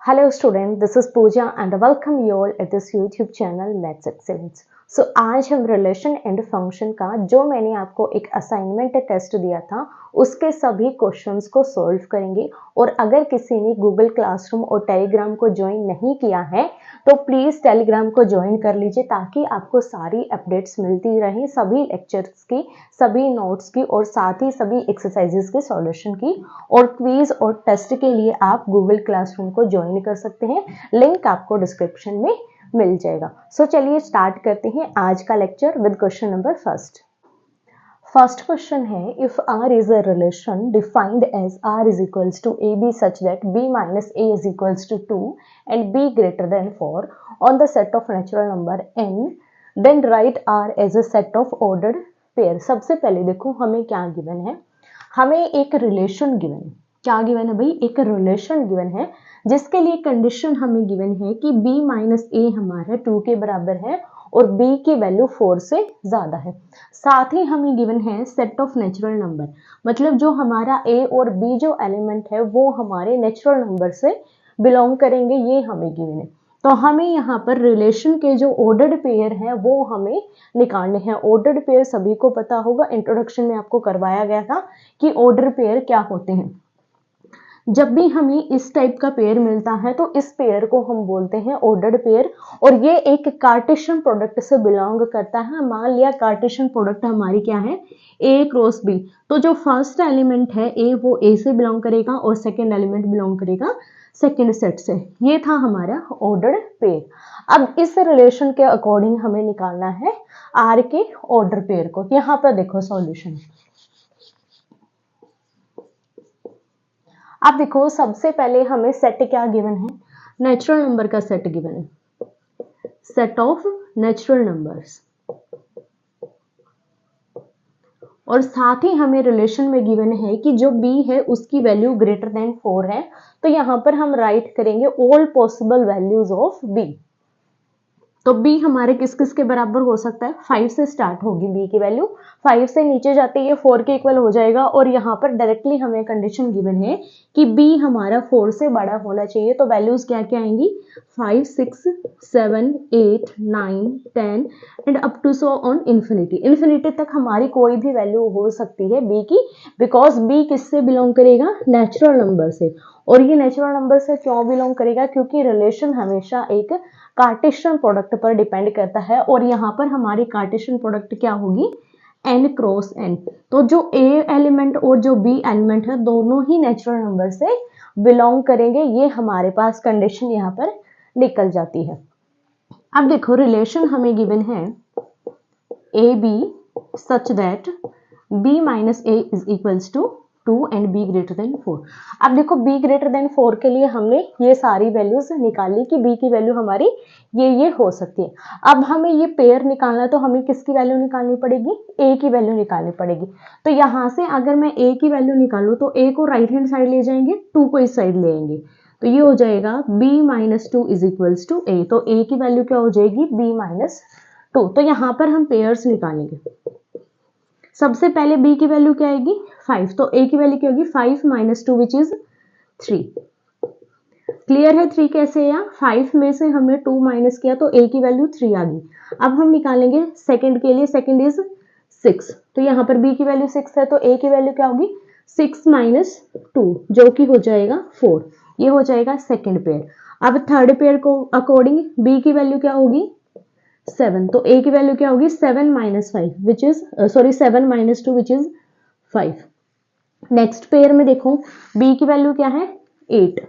Hello student, this is Pooja and welcome you all at this YouTube channel Maths Excellence. So आज हम relation and function का जो मैंने आपको एक असाइनमेंट टेस्ट दिया था उसके सभी क्वेश्चंस को सॉल्व करेंगे। और अगर किसी ने गूगल क्लासरूम और टेलीग्राम को ज्वाइन नहीं किया है तो प्लीज़ टेलीग्राम को ज्वाइन कर लीजिए ताकि आपको सारी अपडेट्स मिलती रहें, सभी लेक्चर्स की, सभी नोट्स की और साथ ही सभी एक्सरसाइजेस के सॉल्यूशन की। और क्विज और टेस्ट के लिए आप गूगल क्लासरूम को ज्वाइन कर सकते हैं, लिंक आपको डिस्क्रिप्शन में मिल जाएगा। सो चलिए स्टार्ट करते हैं आज का lecture with question number first question है, if R is a relation defined as R is equals to AB such that B minus A is equals to 2 and B greater than 4 on the set of natural number n, then write R as a set of ordered pair. सबसे पहले देखो हमें क्या given है, हमें एक relation given है। क्या गिवन है भाई? एक रिलेशन गिवन है जिसके लिए कंडीशन हमें गिवन है कि b माइनस ए हमारा 2 के बराबर है और b की वैल्यू 4 से ज्यादा है। साथ ही हमें गिवन है सेट ऑफ नेचुरल नंबर, मतलब जो हमारा a और b जो एलिमेंट है वो हमारे नेचुरल नंबर से बिलोंग करेंगे, ये हमें गिवन है। तो हमें यहाँ पर रिलेशन के जो ऑर्डर्ड पेयर हैं वो हमें निकालने हैं। ऑर्डर्ड पेयर सभी को पता होगा, इंट्रोडक्शन में आपको करवाया गया था कि ऑर्डर पेयर क्या होते हैं। जब भी हमें इस टाइप का पेयर मिलता है तो इस पेयर को हम बोलते हैं ऑर्डर्ड पेयर, और ये एक कार्टेशियन प्रोडक्ट से बिलोंग करता है। मान लिया कार्टेशियन प्रोडक्ट हमारी क्या है, A क्रॉस B, तो जो फर्स्ट एलिमेंट है A वो A से बिलोंग करेगा और सेकेंड एलिमेंट बिलोंग करेगा सेकेंड सेट से। ये था हमारा ऑर्डर्ड पेयर। अब इस रिलेशन के अकॉर्डिंग हमें निकालना है R के ऑर्डर पेयर को। यहाँ पर देखो सॉल्यूशन, अब देखो सबसे पहले हमें सेट क्या गिवन है, नेचुरल नंबर का सेट गिवन है, सेट ऑफ नेचुरल नंबर्स। और साथ ही हमें रिलेशन में गिवन है कि जो b है उसकी वैल्यू ग्रेटर देन 4 है, तो यहां पर हम राइट करेंगे all possible values of b। तो b हमारे किस किस के बराबर हो सकता है, 5 से स्टार्ट होगी b की वैल्यू, 5 से नीचे जाते ही 4 के इक्वल हो जाएगा। और यहाँ पर डायरेक्टली हमें कंडीशन गिवन है कि b हमारा 4 से बड़ा होना चाहिए, तो वैल्यूज क्या क्या आएंगी, 5, 6, 7, 8, 9, 10 and up to so on infinity. Infinity तक हमारी कोई भी वैल्यू हो सकती है b की, बिकॉज b किससे बिलोंग करेगा, नेचुरल नंबर से। और ये नेचुरल नंबर से क्यों बिलोंग करेगा, क्योंकि रिलेशन हमेशा एक कार्टेशियन प्रोडक्ट पर डिपेंड करता है। और यहाँ पर हमारी कार्टेशियन प्रोडक्ट क्या होगी, n क्रॉस n। तो जो a एलिमेंट और जो b एलिमेंट है दोनों ही नेचुरल नंबर से बिलोंग करेंगे, ये हमारे पास कंडीशन यहाँ पर निकल जाती है। अब देखो रिलेशन हमें गिवन है A B such that b minus a is equals to 2 and b greater than 4। अब देखो b ग्रेटर देन 4 के लिए हमने ये सारी वैल्यूज निकाली कि b की वैल्यू हमारी ये हो सकती है। अब हमें ये पेयर निकालना है तो हमें किसकी वैल्यू निकालनी पड़ेगी, a की वैल्यू निकालनी पड़ेगी। तो यहाँ से अगर मैं a की वैल्यू निकालूं तो a को राइट हैंड साइड ले जाएंगे, 2 को इस साइड ले आएंगे, तो ये हो जाएगा b minus 2 is equals to a। तो a की वैल्यू क्या हो जाएगी, b माइनस 2। तो यहाँ पर हम पेयर्स निकालेंगे। सबसे पहले b की वैल्यू क्या आएगी, 5, तो a की वैल्यू क्या होगी, 5 माइनस 2 विच इज 3। क्लियर है 3 कैसे है, 5 में से हमने 2 माइनस किया तो a की वैल्यू 3 आ गई। अब हम निकालेंगे सेकंड के लिए, सेकंड इज 6, तो यहाँ पर b की वैल्यू 6 है तो a की वैल्यू क्या होगी, 6 माइनस 2 जो कि हो जाएगा 4। ये हो जाएगा सेकंड पेयर। अब थर्ड पेयर को अकॉर्डिंग b की वैल्यू क्या होगी, 7, तो a की वैल्यू क्या होगी, 7 minus 5 which is 7 minus 2 which is 5। Next pair में देखो b की वैल्यू क्या है, 8,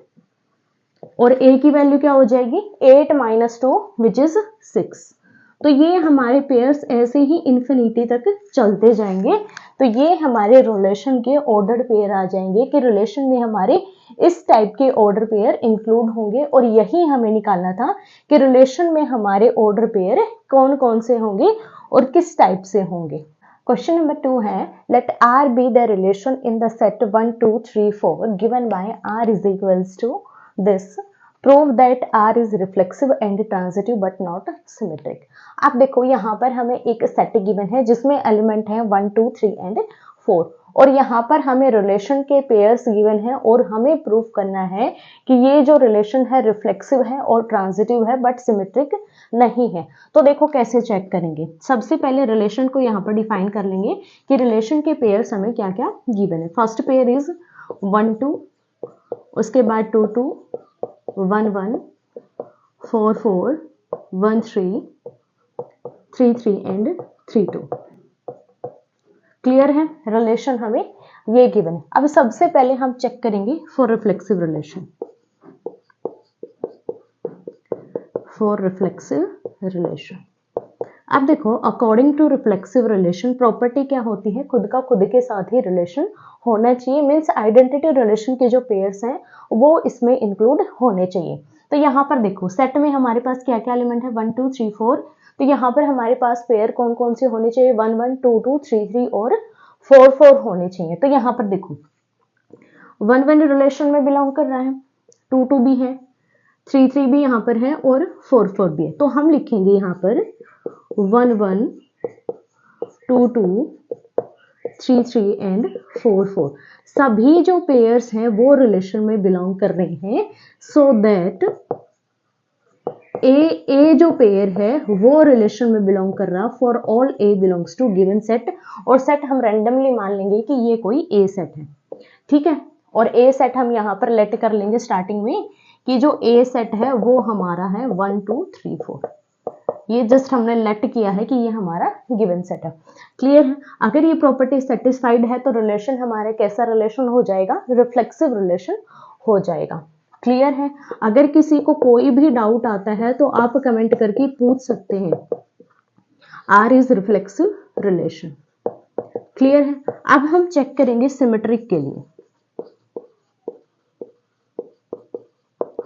और a की वैल्यू क्या हो जाएगी, 8 माइनस 2 विच इज 6। तो ये हमारे पेयर्स ऐसे ही इन्फिनिटी तक चलते जाएंगे। तो ये हमारे रिलेशन के ऑर्डर्ड पेयर आ जाएंगे कि रिलेशन में हमारे इस टाइप के ऑर्डर पेयर इंक्लूड होंगे। और यही हमें निकालना था कि रिलेशन में हमारे ऑर्डर पेयर कौन कौन से होंगे और किस टाइप से होंगे। क्वेश्चन नंबर 2 है, let R be the relation in the set 1, 2, 3, 4 given by R is equals to this, prove that R is reflexive and transitive but not symmetric. आप देखो यहाँ पर हमें एक सेट गिवन है जिसमें एलिमेंट है 1, 2, 3 एंड 4 और यहाँ पर हमें रिलेशन के पेयर्स गिवन है और हमें प्रूफ करना है कि ये जो रिलेशन है रिफ्लेक्सिव है और ट्रांजिटिव है बट सिमेट्रिक नहीं है। तो देखो कैसे चेक करेंगे। सबसे पहले रिलेशन को यहाँ पर डिफाइन कर लेंगे कि रिलेशन के पेयर्स हमें क्या क्या गिवन है। फर्स्ट पेयर इज 1 2, उसके बाद 2 2, 1 1, 4 4, 1 3, 3 3 एंड 3 2। क्लियर है, रिलेशन हमें ये गिवन है। अब सबसे पहले हम चेक करेंगे for reflexive relation. For reflexive relation अब देखो according to reflexive relation property क्या होती है, खुद का खुद के साथ ही रिलेशन होना चाहिए। मीन्स आइडेंटिटी रिलेशन के जो पेयर्स हैं वो इसमें इंक्लूड होने चाहिए। तो यहाँ पर देखो सेट में हमारे पास क्या क्या एलिमेंट है 1 2 3 4। तो यहाँ पर हमारे पास पेयर कौन कौन से होने चाहिए 1 1 2 2 3 3 और 4 4 होने चाहिए। तो यहाँ पर देखो 1 1 रिलेशन में बिलोंग कर रहा है, 2 2 भी है, 3 3 भी यहाँ पर है और 4 4 भी है। तो हम लिखेंगे यहाँ पर 1 1 2 2 3 3 एंड 4 4। सभी जो पेयर्स हैं वो रिलेशन में बिलोंग कर रहे हैं। सो दैट ए जो पेयर है वो रिलेशन में बिलोंग कर रहा for all A belongs to given set. और सेट हम रैंडमली मान लेंगे कि ये कोई ए सेट है, ठीक है। और ए सेट हम यहाँ पर लेट कर लेंगे स्टार्टिंग में कि जो ए सेट है वो हमारा है 1 2 3 4। ये जस्ट हमने लेट किया है कि ये हमारा गिवन सेट है। क्लियर है। अगर ये प्रॉपर्टी सेटिस्फाइड है तो रिलेशन हमारे कैसा रिलेशन हो जाएगा, रिफ्लेक्सिव रिलेशन हो जाएगा। क्लियर है। अगर किसी को कोई भी डाउट आता है तो आप कमेंट करके पूछ सकते हैं। R is reflexive relation. Clear है। अब हम चेक करेंगे सिमेट्रिक के लिए।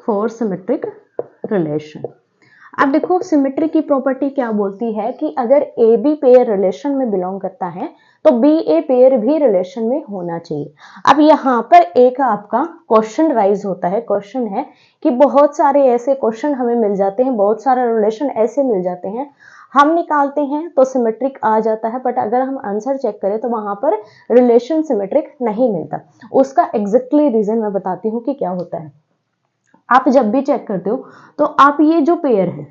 फॉर सिमेट्रिक रिलेशन अब देखो सिमेट्री की प्रॉपर्टी क्या बोलती है कि अगर ए बी पेयर रिलेशन में बिलोंग करता है तो बी ए पेयर भी रिलेशन में होना चाहिए। अब यहाँ पर एक आपका क्वेश्चन राइज होता है, क्वेश्चन है कि बहुत सारे ऐसे क्वेश्चन हमें मिल जाते हैं, बहुत सारे रिलेशन ऐसे मिल जाते हैं, हम निकालते हैं तो सिमेट्रिक आ जाता है, बट अगर हम आंसर चेक करें तो वहां पर रिलेशन सिमेट्रिक नहीं मिलता। उसका एग्जैक्टली रीजन मैं बताती हूँ कि क्या होता है। आप जब भी चेक करते हो तो आप ये जो पेयर है,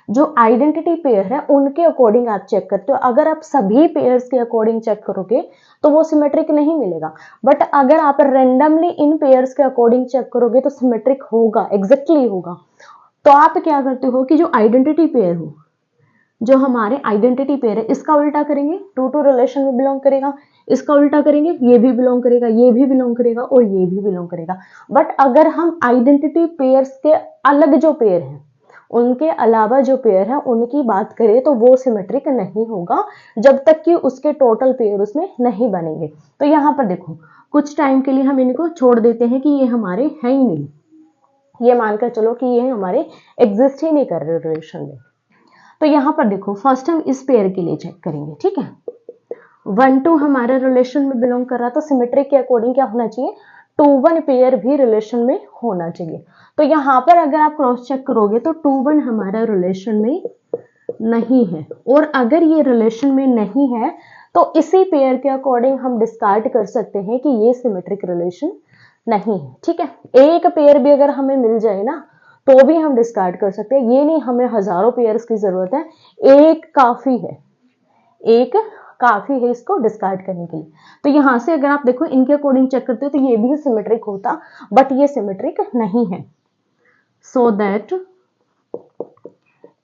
जो आइडेंटिटी पेयर है, उनके अकॉर्डिंग आप चेक करते हो। अगर आप सभी पेयर्स के अकॉर्डिंग चेक करोगे तो वो सिमेट्रिक नहीं मिलेगा, बट अगर आप रैंडमली इन पेयर्स के अकॉर्डिंग चेक करोगे तो सिमेट्रिक होगा, एग्जैक्टली होगा। तो आप क्या करते हो कि जो आइडेंटिटी पेयर हो, जो हमारे आइडेंटिटी पेयर है, इसका उल्टा करेंगे, 2 2 रिलेशन में बिलोंग करेगा, इसका उल्टा करेंगे, ये भी बिलोंग करेगा, ये भी बिलोंग करेगा और ये भी बिलोंग करेगा। बट अगर हम आइडेंटिटी पेयर्स के अलग जो पेयर हैं, उनके अलावा जो पेयर है उनकी बात करें तो वो सिमेट्रिक नहीं होगा जब तक कि उसके टोटल पेयर उसमें नहीं बनेंगे। तो यहाँ पर देखो कुछ टाइम के लिए हम इनको छोड़ देते हैं कि ये हमारे हैं ही नहीं, ये मानकर चलो कि ये हमारे एग्जिस्ट ही नहीं कर रहे रिलेशन में। तो यहाँ पर देखो फर्स्ट हम इस पेयर के लिए चेक करेंगे, ठीक है। 1 2 हमारे रिलेशन में बिलोंग कर रहा, तो सिमेट्रिक के अकॉर्डिंग क्या होना चाहिए, 2 1 पेयर भी रिलेशन में होना चाहिए। तो यहाँ पर अगर आप क्रॉस चेक करोगे तो 2 1 हमारा रिलेशन में नहीं है, और अगर ये रिलेशन में नहीं है तो इसी पेयर के अकॉर्डिंग हम डिस्कार्ड कर सकते हैं कि ये सिमेट्रिक रिलेशन नहीं है, ठीक है। एक पेयर भी अगर हमें मिल जाए ना तो भी हम डिस्कार्ड कर सकते हैं, ये नहीं हमें हजारों पेयर्स की जरूरत है, एक काफी है, एक काफी है इसको डिस्कार्ड करने के लिए। तो यहां से अगर आप देखो इनके अकॉर्डिंग चेक करते हो तो ये भी सिमेट्रिक होता, बट ये सिमेट्रिक नहीं है। So that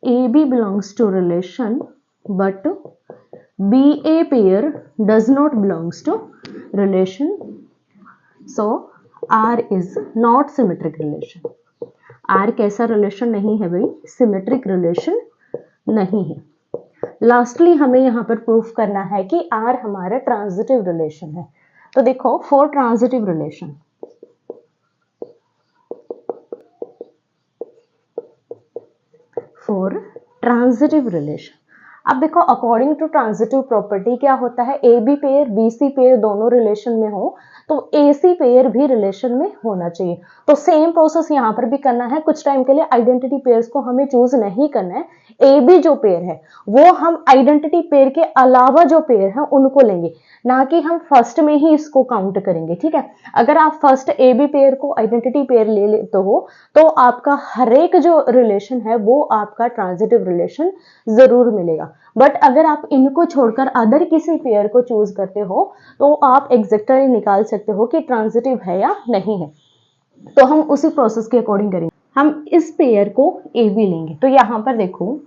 A B belongs to relation but B A pair does not belongs to relation, so R is not symmetric relation. R कैसा रिलेशन नहीं है भाई, सिमेट्रिक रिलेशन नहीं है। लास्टली हमें यहां पर प्रूफ करना है कि आर हमारा ट्रांजिटिव रिलेशन है। तो देखो for transitive relation, for transitive relation अब देखो अकॉर्डिंग टू ट्रांजिटिव प्रॉपर्टी क्या होता है, A B pair b c pair दोनों रिलेशन में हो तो ए सी पेयर भी रिलेशन में होना चाहिए। तो सेम प्रोसेस यहाँ पर भी करना है। कुछ टाइम के लिए आइडेंटिटी पेयर्स को हमें चूज नहीं करना है, ए बी जो पेयर है वो हम आइडेंटिटी पेयर के अलावा जो पेयर है उनको लेंगे, ना कि हम फर्स्ट में ही इसको काउंट करेंगे। ठीक है, अगर आप फर्स्ट ए बी पेयर को आइडेंटिटी पेयर ले लेते हो तो आपका हरेक जो रिलेशन है वो आपका ट्रांजिटिव रिलेशन जरूर मिलेगा। बट अगर आप इनको छोड़कर अदर किसी पेयर को चूज करते हो तो आप एग्जैक्टली निकाल सकते हो कि ट्रांजिटिव है या नहीं है। तो हम उसी प्रोसेस के अकॉर्डिंग करेंगे। हम इस पेयर को ए बी लेंगे। तो यहाँ पर देखो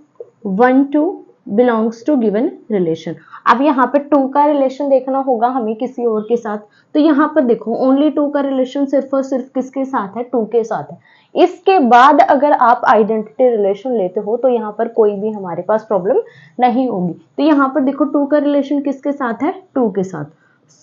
1 2 बिलोंग्स टू गिवन रिलेशन। अब यहाँ पर 2 का रिलेशन देखना होगा हमें किसी और के साथ। तो यहाँ पर देखो ओनली 2 का रिलेशन सिर्फ और सिर्फ किसके साथ है, 2 के साथ है। इसके बाद अगर आप आइडेंटिटी रिलेशन लेते हो तो यहाँ पर कोई भी हमारे पास प्रॉब्लम नहीं होगी। तो यहाँ पर देखो 2 का रिलेशन किसके साथ है, 2 के साथ।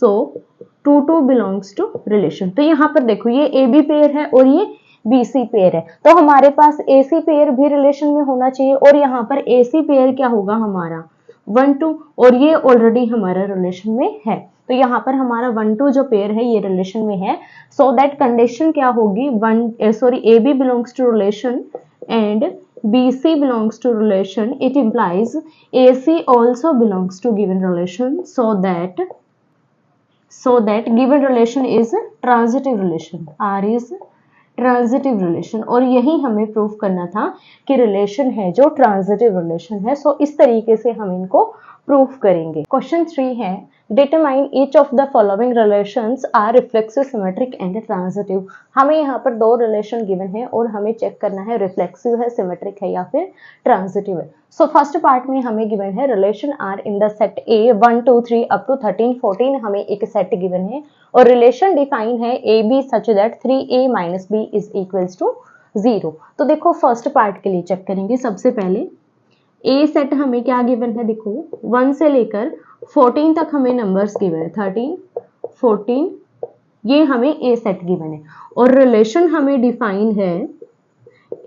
सो 2 2 बिलोंग्स टू रिलेशन। तो यहाँ पर देखो ये ए बी पेयर है और ये बी सी पेयर है, तो हमारे पास ए सी पेयर भी रिलेशन में होना चाहिए। और यहाँ पर ए सी पेयर क्या होगा हमारा 1 2, और ये ऑलरेडी हमारा रिलेशन में है। तो यहाँ पर हमारा 1 2 जो पेयर है ये रिलेशन में है। सो दैट कंडीशन क्या होगी, a B belongs to relation and b C belongs to relation, it implies a C also belongs to given relation, so that given relation is transitive relation, R is transitive relation. और यही हमें prove करना था कि relation है जो transitive relation है। सो इस तरीके से हम इनको प्रूव करेंगे। क्वेश्चन 3 है determine each of the following relations are reflexive, symmetric and transitive. हमें यहाँ पर 2 रिलेशन गिवन है और हमें चेक करना है रिफ्लेक्सिव है, सिमेट्रिक है या फिर ट्रांजिटिव है। सो फर्स्ट पार्ट में हमें गिवन है relation R in the set A 1 2 3 up to 13 14 हमें एक सेट गिवन है और रिलेशन डिफाइन है A B such that 3a minus B is equals to 0। तो देखो फर्स्ट पार्ट के लिए चेक करेंगे। सबसे पहले ए सेट हमें क्या गिवन है, देखो 1 से लेकर 14 तक हमें नंबर्स गिवन है, 13 14 ये हमें ए सेट गिवन है। और रिलेशन हमें डिफाइन है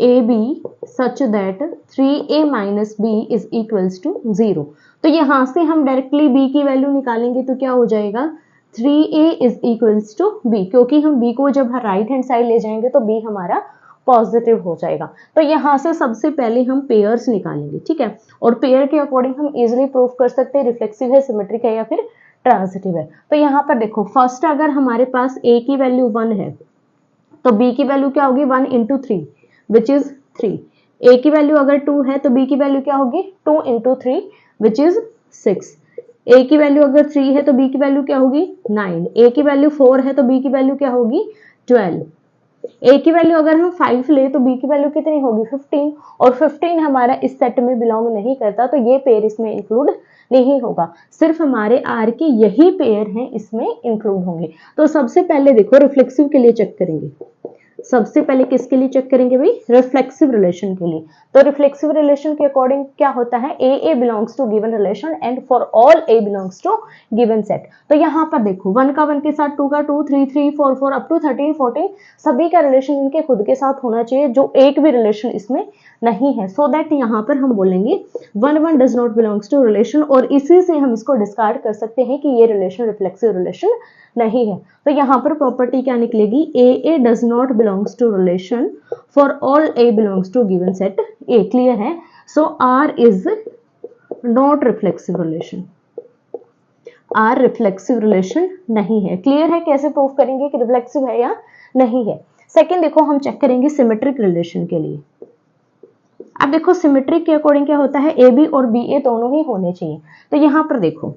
A B such that 3a minus B is equals to 0। तो यहां से हम डायरेक्टली b की वैल्यू निकालेंगे तो क्या हो जाएगा 3a is equals to b, क्योंकि हम b को जब राइट हैंड साइड ले जाएंगे तो b हमारा पॉजिटिव हो जाएगा। तो यहां से सबसे पहले हम पेयर्स निकालेंगे, ठीक है। और पेयर के अकॉर्डिंग हम इजिली प्रूव कर सकते हैं रिफ्लेक्सिव है, सिमेट्रिक है या फिर ट्रांजिटिव है। तो यहाँ पर देखो फर्स्ट अगर हमारे पास a की वैल्यू 1 है तो b की वैल्यू क्या होगी 1 इंटू 3 विच इज 3। a की वैल्यू अगर 2 है तो b की वैल्यू क्या होगी 2 इंटू 3 विच इज 6। a की वैल्यू अगर 3 है तो b की वैल्यू क्या होगी 9। a की वैल्यू 4 है तो b की वैल्यू क्या होगी 12। a की वैल्यू अगर हम 5 ले तो b की वैल्यू कितनी होगी 15। और 15 हमारा इस सेट में बिलोंग नहीं करता तो ये पेयर इसमें इंक्लूड नहीं होगा, सिर्फ हमारे r के यही पेयर हैं इसमें इंक्लूड होंगे। तो सबसे पहले देखो रिफ्लेक्सिव के लिए चेक करेंगे। सबसे पहले किसके लिए चेक करेंगे भाई रिफ्लेक्सिव रिलेशन के लिए। तो रिफ्लेक्सिव रिलेशन के अकॉर्डिंग क्या होता है a belongs to given relation and for all A belongs to given set. तो यहाँ पर देखो 1 का 1 के साथ 2 का 2 3 3 4 4 अप टू 13 14 सभी का रिलेशन इनके खुद के साथ होना चाहिए, जो एक भी रिलेशन इसमें नहीं है। सो दैट यहाँ पर हम बोलेंगे 1 1 does not belongs to relation और इसी से हम इसको डिस्कार्ड कर सकते हैं कि ये रिलेशन रिफ्लेक्सिव रिलेशन नहीं है। तो यहाँ पर प्रॉपर्टी क्या निकलेगी a does not belongs to relation for all A belongs to given set a. Clear है। So R is not reflexive relation, R reflexive relation नहीं है। क्लियर है। कैसे प्रूव करेंगे कि रिफ्लेक्सिव है या नहीं है। सेकंड देखो हम चेक करेंगे सिमेट्रिक रिलेशन के लिए। अब देखो सिमेट्रिक के अकॉर्डिंग क्या होता है ए बी और बी ए दोनों ही होने चाहिए। तो यहाँ पर देखो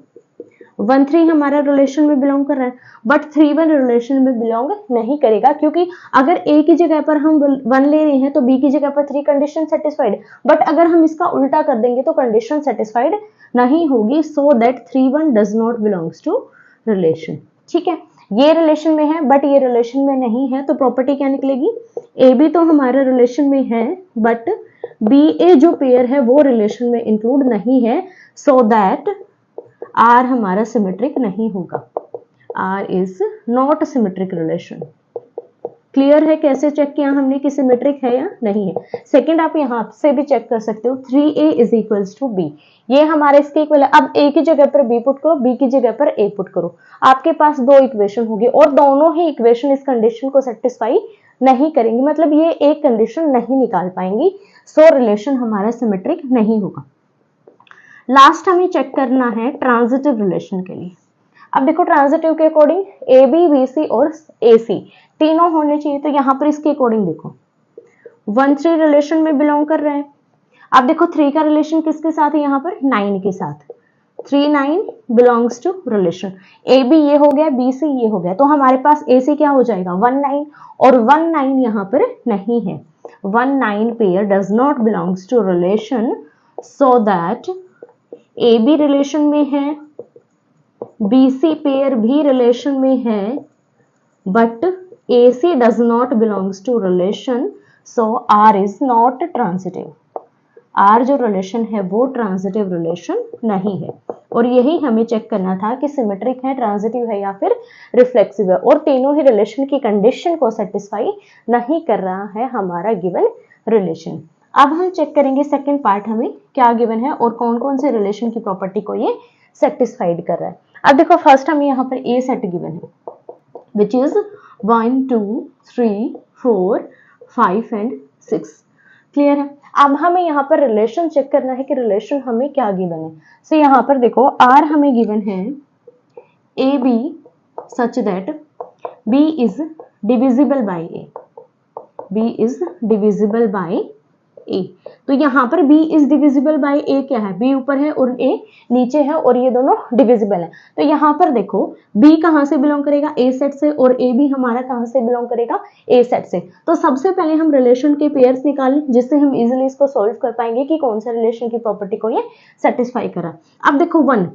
1 3 हमारा रिलेशन में बिलोंग कर रहा है बट 3 1 रिलेशन में बिलोंग नहीं करेगा, क्योंकि अगर a की जगह पर हम 1 ले रहे हैं तो b की जगह पर 3 कंडीशन सेटिस्फाइड। बट अगर हम इसका उल्टा कर देंगे तो कंडीशन सेटिस्फाइड नहीं होगी। So that 3 1 does not belongs to relation. ठीक है, ये रिलेशन में है बट ये रिलेशन में नहीं है। तो प्रॉपर्टी क्या निकलेगी ए बी तो हमारा रिलेशन में है बट बी ए जो पेयर है वो रिलेशन में इंक्लूड नहीं है। सो दैट आर हमारा सिमेट्रिक नहीं होगा, R is not symmetric relation. Clear है कैसे चेक किया हमने कि सिमेट्रिक है या नहीं है। सेकंड आप यहाँ से भी चेक कर सकते हो 3a is equals to b, ये हमारे इसके इक्वल है। अब a की जगह पर b पुट करो, b की जगह पर a पुट करो, आपके पास दो इक्वेशन होगी और दोनों ही इक्वेशन इस कंडीशन को सेटिस्फाई नहीं करेंगी, मतलब ये एक कंडीशन नहीं निकाल पाएंगी, सो रिलेशन हमारा सिमेट्रिक नहीं होगा। लास्ट हमें चेक करना है ट्रांजिटिव रिलेशन के लिए। अब देखो ट्रांजिटिव के according a b b c और ए सी तीनों होने चाहिए, तो यहाँ पर इसके अकॉर्डिंग देखो 1-3 रिलेशन में बिलोंग कर रहे हैं। अब देखो 3 का रिलेशन किसके साथ है, यहाँ पर 9 के साथ, 3-9 belongs to relation, a b ये हो गया, बी सी ये हो गया, तो हमारे पास ए सी क्या हो जाएगा 1-9, और 1-9 यहाँ पर नहीं है, 1-9 pair does not belongs to relation, so that A B relation में है, BC पेयर भी रिलेशन में है, but AC does not belongs to relation, so R is not transitive. R जो रिलेशन है वो ट्रांजिटिव रिलेशन नहीं है, और यही हमें चेक करना था कि सिमेट्रिक है, ट्रांजिटिव है या फिर रिफ्लेक्सिव है, और तीनों ही रिलेशन की कंडीशन को सेटिस्फाई नहीं कर रहा है हमारा गिवन रिलेशन। अब हम चेक करेंगे सेकंड पार्ट हमें क्या गिवन है और कौन कौन से रिलेशन की प्रॉपर्टी को ये सेटिस्फाइड कर रहा है। अब देखो फर्स्ट हमें यहाँ पर ए सेट गिवन है विच इज 1 2 3 4 5 एंड 6। क्लियर है। अब हमें यहाँ पर रिलेशन चेक करना है कि रिलेशन हमें क्या गिवन है। सो यहाँ पर देखो आर हमें गिवन है A B such that b is divisible by a, B is divisible by a, तो यहाँ पर b is divisible by a क्या है, b ऊपर है और a नीचे है और ये दोनों डिविजिबल है, तो यहाँ पर देखो b कहाँ से बिलोंग करेगा a सेट से और a भी हमारा कहाँ से बिलोंग करेगा a सेट से। तो सबसे पहले हम रिलेशन के पेयर्स निकालें जिससे हम इजिली इसको सॉल्व कर पाएंगे कि कौन सा रिलेशन की प्रॉपर्टी को ये सेटिस्फाई करा। अब देखो 1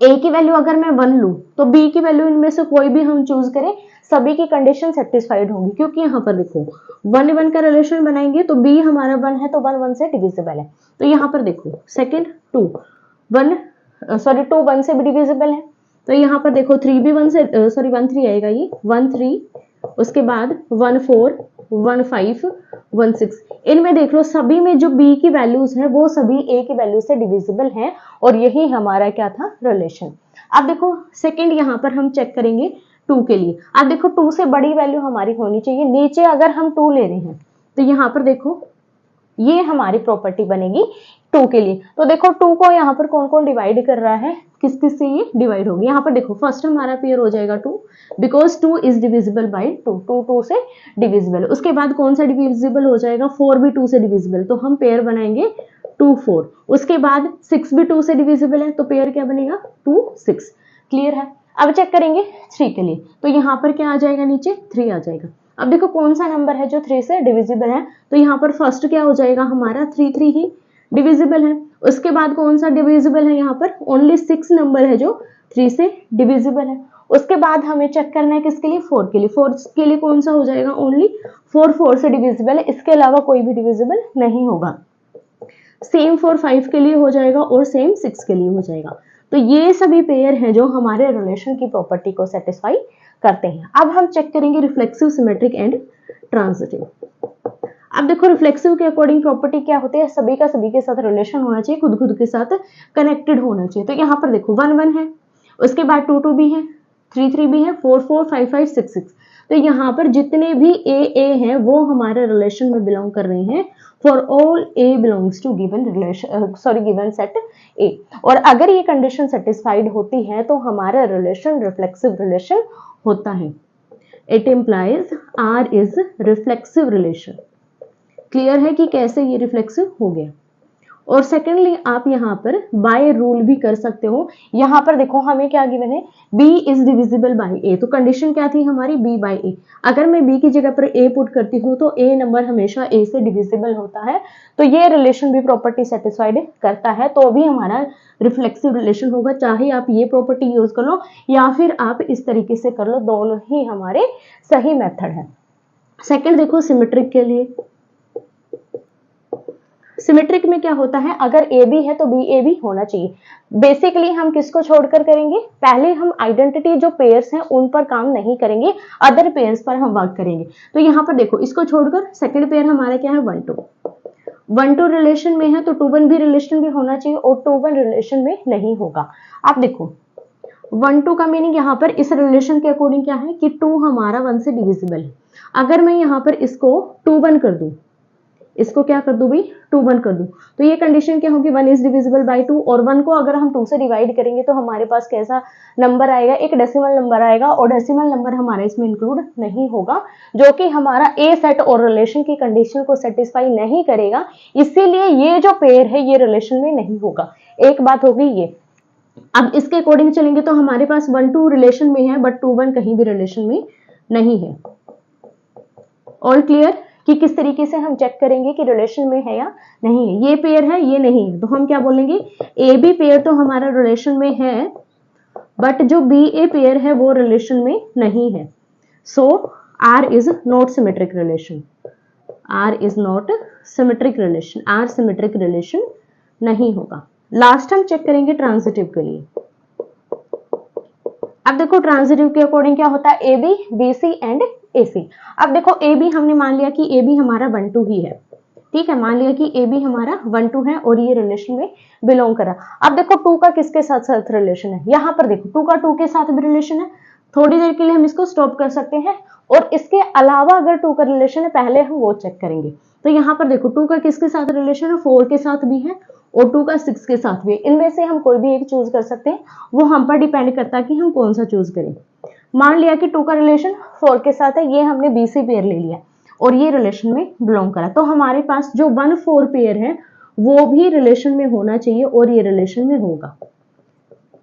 a की वैल्यू अगर मैं 1 लूं तो b की वैल्यू इनमें से कोई भी हम चूज करें सभी की कंडीशन सेटिस्फाइड होंगी, क्योंकि यहाँ पर देखो 1-1 का रिलेशन बनाएंगे तो b हमारा 1 है तो 1-1 से डिविजिबल है। तो यहाँ पर देखो सेकंड 2 1 से भी डिविजिबल है, तो यहाँ पर देखो 3 भी 1 से 1-3 आएगा, ये 1-3, उसके बाद 1-4 1-5 1-6, इनमें देख लो सभी में जो b की वैल्यूज है वो सभी a की वैल्यू से डिविजिबल है और यही हमारा क्या था रिलेशन। अब देखो सेकंड यहाँ पर हम चेक करेंगे 2 के लिए। अब देखो 2 से बड़ी वैल्यू हमारी होनी चाहिए, नीचे अगर हम 2 ले रहे हैं तो यहाँ पर देखो ये हमारी प्रॉपर्टी बनेगी 2 के लिए। तो देखो 2 को यहाँ पर कौन कौन डिवाइड कर रहा है, किस किस से ये डिवाइड होगी। यहाँ पर देखो फर्स्ट हमारा पेयर हो जाएगा 2 बिकॉज 2 इज डिविजिबल बाई 2, 2 से डिविजिबल। उसके बाद कौन सा डिविजिबल हो जाएगा, 4 भी 2 से डिविजिबल, तो हम पेयर बनाएंगे 2 4। उसके बाद 6 भी 2 से डिविजिबल है तो पेयर क्या बनेगा 2 6। क्लियर है। अब चेक करेंगे 3 के लिए, तो यहाँ पर क्या आ जाएगा नीचे 3 आ जाएगा। अब देखो कौन सा नंबर है जो 3 से डिविजिबल है, तो यहाँ पर फर्स्ट क्या हो जाएगा हमारा 3 ही डिविजिबल है। उसके बाद कौन सा डिविजिबल है, यहाँ पर ओनली 6 नंबर है जो 3 से डिविजिबल है। उसके बाद हमें चेक करना है किसके लिए 4 के लिए, 4 के लिए कौन सा हो जाएगा ओनली 4 से डिविजिबल है, इसके अलावा कोई भी डिविजिबल नहीं होगा। सेम 4 5 के लिए हो जाएगा और सेम 6 के लिए हो जाएगा। तो ये सभी पेयर हैं जो हमारे रिलेशन की प्रॉपर्टी को सेटिस्फाई करते हैं। अब हम चेक करेंगे रिफ्लेक्सिव, सिमेट्रिक एंड ट्रांजिटिव। अब देखो रिफ्लेक्सिव के अकॉर्डिंग प्रॉपर्टी क्या होती है, सभी का सभी के साथ रिलेशन होना चाहिए, खुद के साथ कनेक्टेड होना चाहिए। तो यहाँ पर देखो 1-1 है, उसके बाद 2-2 भी है, 3-3 भी है, 4-4 5-5 6-6, तो यहाँ पर जितने भी ए हैं वो हमारे रिलेशन में बिलोंग कर रहे हैं। For all A belongs to given relation given set A, और अगर ये कंडीशन सेटिस्फाइड होती है तो हमारा रिलेशन रिफ्लेक्सिव रिलेशन होता है। It implies R is reflexive relation. Clear है कि कैसे ये रिफ्लेक्सिव हो गया। और सेकेंडली आप यहाँ पर बाय रूल भी कर सकते हो। यहाँ पर देखो हमें क्या गिवन है, b is divisible by a, तो कंडीशन क्या थी हमारी b बाय a। अगर मैं b की जगह पर a पुट करती हूँ तो a नंबर हमेशा a से डिविजिबल होता है, तो ये रिलेशन भी प्रॉपर्टी सेटिस्फाइड करता है, तो भी हमारा रिफ्लेक्सिव रिलेशन होगा। चाहे आप ये प्रॉपर्टी यूज कर लो या फिर आप इस तरीके से कर लो, दोनों ही हमारे सही मेथड है। सेकेंड देखो सिमेट्रिक के लिए, सिमेट्रिक में क्या होता है, अगर ए बी है तो बी ए भी होना चाहिए। बेसिकली हम किसको छोड़कर करेंगे, पहले हम आइडेंटिटी जो पेयर्स हैं उन पर काम नहीं करेंगे, अदर पेयर्स पर हम वर्क करेंगे। तो यहाँ पर देखो इसको छोड़कर सेकंड पेयर हमारा क्या है 1 2, 1 2 रिलेशन में है तो 2 1 भी रिलेशन में होना चाहिए और 2 1 रिलेशन में नहीं होगा। आप देखो 1 2 का मीनिंग यहाँ पर इस रिलेशन के अकॉर्डिंग क्या है कि 2 हमारा 1 से डिविजिबल है। अगर मैं यहाँ पर इसको 2 1 कर दूं, इसको क्या कर दूं भाई 2 1 कर दूं, तो ये कंडीशन क्या होगी 1 इज डिविजिबल बाय 2, और 1 को अगर हम 2 से डिवाइड करेंगे तो हमारे पास कैसा नंबर आएगा, एक डेसिमल नंबर आएगा, और डेसिमल नंबर हमारा इसमें इंक्लूड नहीं होगा, जो कि हमारा ए सेट और रिलेशन की कंडीशन को सेटिस्फाई नहीं करेगा, इसीलिए ये जो पेयर है ये रिलेशन में नहीं होगा। एक बात होगी ये। अब इसके अकॉर्डिंग चलेंगे तो हमारे पास 1 2 रिलेशन में है बट 2 1 कहीं भी रिलेशन में नहीं है। ऑल क्लियर कि किस तरीके से हम चेक करेंगे कि रिलेशन में है या नहीं है। ये पेयर है ये नहीं है, तो हम क्या बोलेंगे ए बी पेयर तो हमारा रिलेशन में है बट जो बी ए पेयर है वो रिलेशन में नहीं है। So R is not symmetric relation, R is not symmetric relation, R symmetric relation नहीं होगा। लास्ट हम चेक करेंगे ट्रांजिटिव के लिए। अब देखो ट्रांजिटिव के अकॉर्डिंग क्या होता है, ए b b c and A c. अब देखो ए बी हमने मान लिया कि ए बी हमारा 1 2 ही है, ठीक है, मान लिया कि ए बी हमारा 1 2 है और ये रिलेशन में बिलोंग करा। अब देखो 2 का किसके साथ साथ रिलेशन है, यहाँ पर देखो 2 का 2 के साथ भी रिलेशन है। थोड़ी देर के लिए हम इसको स्टॉप कर सकते हैं, और इसके अलावा अगर 2 का रिलेशन है पहले हम वो चेक करेंगे। तो यहाँ पर देखो 2 का किसके साथ रिलेशन है, 4 के साथ भी है और 2 का 6 के साथ भी है। इनमें से हम कोई भी एक चूज कर सकते हैं, वो हम पर डिपेंड करता है कि हम कौन सा चूज करें। मान लिया कि 2 का रिलेशन 4 के साथ है, ये हमने बी सी पेयर ले लिया और ये रिलेशन में बिलोंग करा, तो हमारे पास जो 1 4 पेयर है वो भी रिलेशन में होना चाहिए और ये रिलेशन में होगा,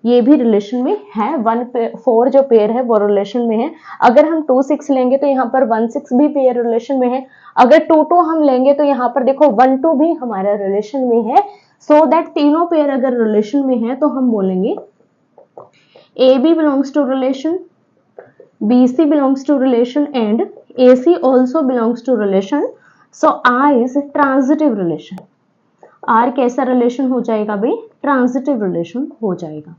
ये भी रिलेशन में है। 1 4 जो पेयर है वो रिलेशन में है। अगर हम 2 6 लेंगे तो यहाँ पर 1 6 भी पेयर रिलेशन में है। अगर 2 2 हम लेंगे तो यहाँ पर देखो 1 2 भी हमारा रिलेशन में है। सो दैट तीनों पेयर अगर रिलेशन में है तो हम बोलेंगे A B belongs to relation, BC belongs to relation and AC also belongs to relation. So R is transitive relation. R कैसा रिलेशन हो जाएगा भाई, ट्रांजिटिव रिलेशन हो जाएगा।